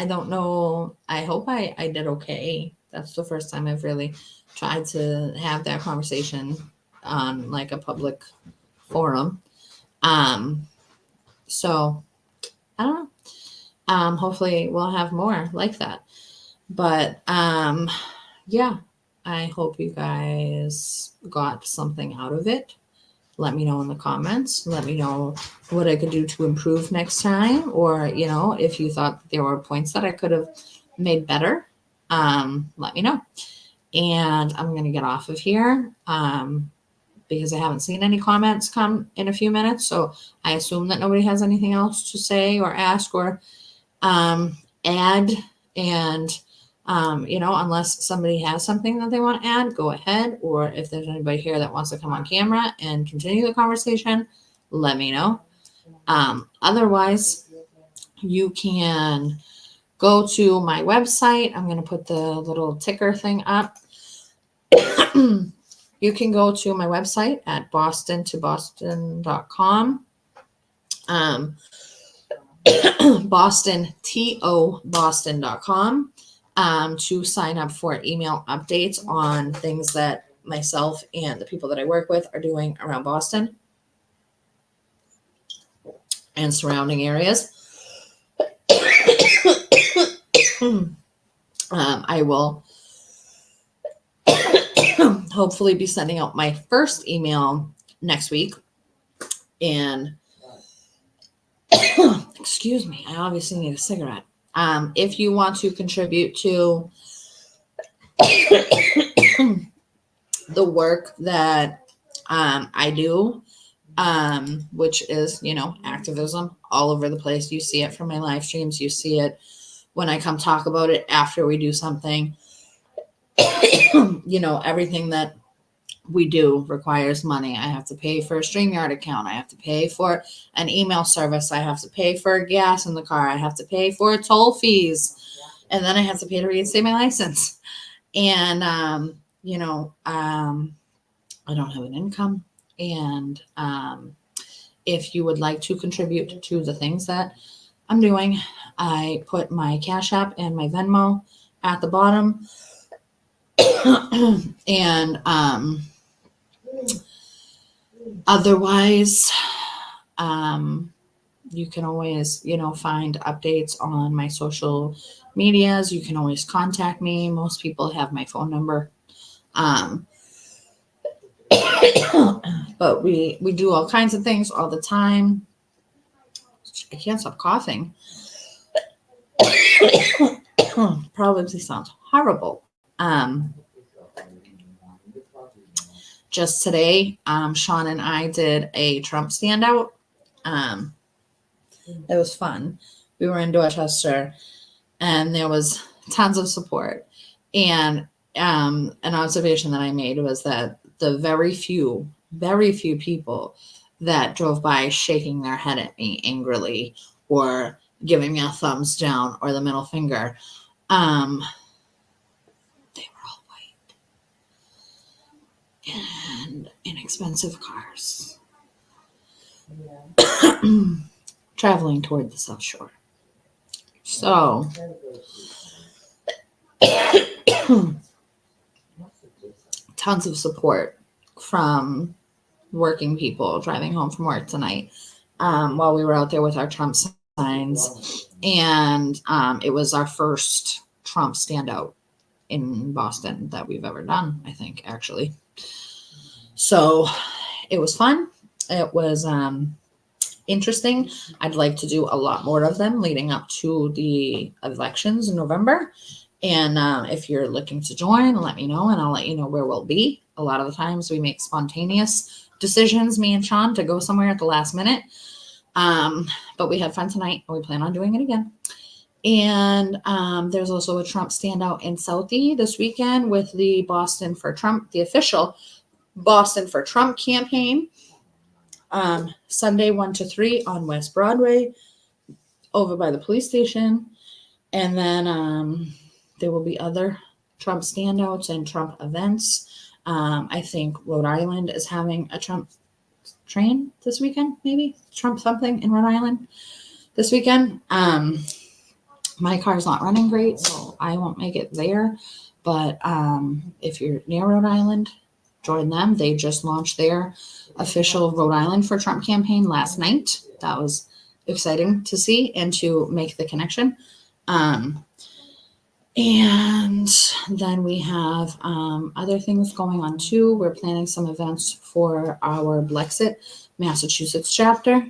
A: don't know. I hope I did okay. That's the first time I've really tried to have that conversation on like a public forum. So I don't know. Hopefully we'll have more like that. But yeah, I hope you guys got something out of it. Let me know in the comments. Let me know what I could do to improve next time, or if you thought there were points that I could have made better. Let me know. And I'm gonna get off of here because I haven't seen any comments come in a few minutes. So I assume that nobody has anything else to say or ask or add. And unless somebody has something that they want to add, go ahead. Or if there's anybody here that wants to come on camera and continue the conversation, let me know. Otherwise, you can go to my website. I'm going to put the little ticker thing up. You can go to my website at boston2boston.com. Boston.com. To sign up for email updates on things that myself and the people that I work with are doing around Boston and surrounding areas. I will hopefully be sending out my first email next week. And excuse me, I obviously need a cigarette. If you want to contribute to the work that I do, which is, activism all over the place. You see it from my live streams. You see it when I come talk about it after we do something. everything that we do requires money. I have to pay for a StreamYard account. I have to pay for an email service. I have to pay for gas in the car. I have to pay for toll fees. And then I have to pay to reinstate my license. And, I don't have an income. And if you would like to contribute to the things that I'm doing, I put my Cash App and my Venmo at the bottom. And otherwise, you can always, find updates on my social medias. You can always contact me. Most people have my phone number. But we do all kinds of things all the time. I can't stop coughing. Probably sounds horrible. Just today, Sean and I did a Trump standout. It was fun. We were in Dorchester, and there was tons of support. And an observation that I made was that the very few people that drove by shaking their head at me angrily or giving me a thumbs down or the middle finger, they were all white and inexpensive cars. Traveling toward the South Shore. So, tons of support from working people driving home from work tonight while we were out there with our Trump signs. And it was our first Trump standout in Boston that we've ever done, I think, actually. So it was fun. It was interesting. I'd like to do a lot more of them leading up to the elections in November. And if you're looking to join, let me know, and I'll let you know where we'll be. A lot of the times we make spontaneous decisions, me and Sean, to go somewhere at the last minute. But we had fun tonight, and we plan on doing it again. And there's also a Trump standout in Southie this weekend with the Boston for Trump, the official Boston for Trump campaign. Sunday 1 to 3 on West Broadway over by the police station. And then there will be other Trump standouts and Trump events. I think Rhode Island is having a Trump train this weekend, maybe Trump something in Rhode Island this weekend. My car's not running great, so I won't make it there. But if you're near Rhode Island, join them. They just launched their official Rhode Island for Trump campaign last night. That was exciting to see and to make the connection. And then we have other things going on too. We're planning some events for our Blexit, Massachusetts chapter.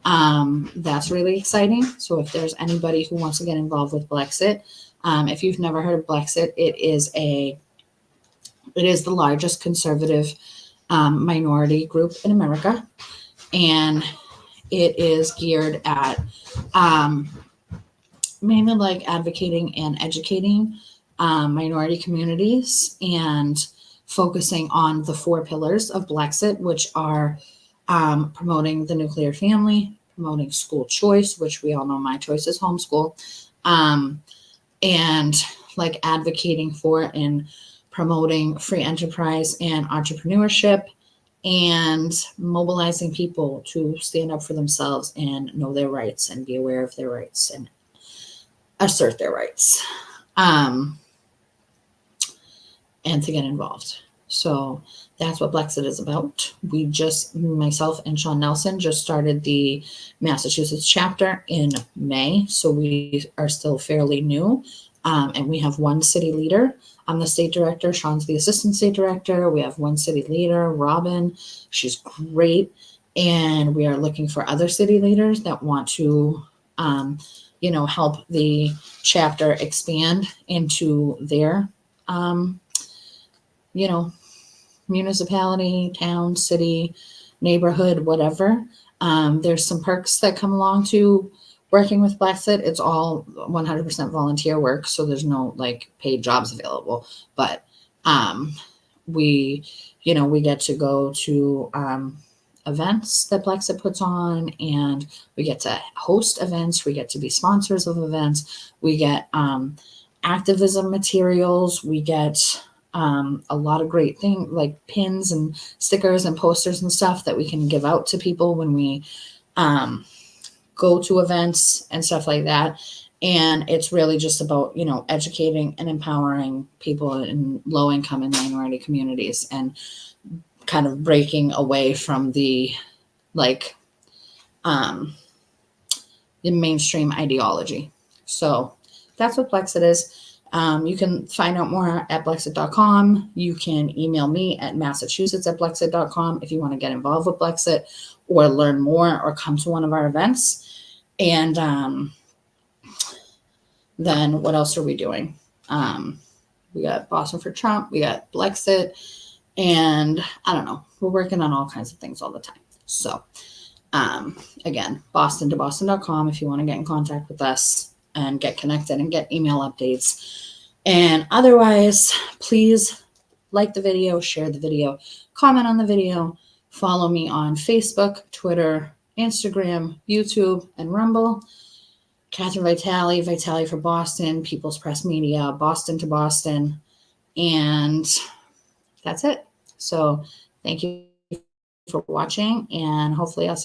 A: That's really exciting. So if there's anybody who wants to get involved with Blexit, if you've never heard of Blexit, it is the largest conservative minority group in America, and it is geared at mainly like advocating and educating minority communities and focusing on the 4 pillars of Blexit, which are promoting the nuclear family, promoting school choice, which we all know my choice is homeschool, and like advocating for and promoting free enterprise and entrepreneurship, and mobilizing people to stand up for themselves and know their rights and be aware of their rights and assert their rights, and to get involved. So that's what Blexit is about. Myself and Sean Nelson just started the Massachusetts chapter in May, so we are still fairly new, and we have one city leader. I'm the state director. Sean's the assistant state director. We have one city leader, Robin. She's great. And we are looking for other city leaders that want to, help the chapter expand into their, municipality, town, city, neighborhood, whatever. There's some perks that come along to working with Blexit. It's all 100% volunteer work, so there's no like paid jobs available. But We, we get to go to events that Blexit puts on, and we get to host events. We get to be sponsors of events. We get activism materials. We get a lot of great things like pins and stickers and posters and stuff that we can give out to people when we go to events and stuff like that. And it's really just about, educating and empowering people in low income and minority communities, and kind of breaking away from the mainstream ideology. So that's what Blexit is. You can find out more at Blexit.com. You can email me at Massachusetts@Blexit.com if you want to get involved with Blexit or learn more or come to one of our events. And then what else are we doing? We got Boston for Trump. We got Blexit. And I don't know. We're working on all kinds of things all the time. So again, BostonToBoston.com if you want to get in contact with us and get connected and get email updates. And otherwise, please like the video, share the video, comment on the video, follow me on Facebook, Twitter, Instagram, YouTube, and Rumble. Catherine Vitale, Vitale for Boston, People's Press Media, Boston to Boston. And that's it. So thank you for watching, and hopefully I'll see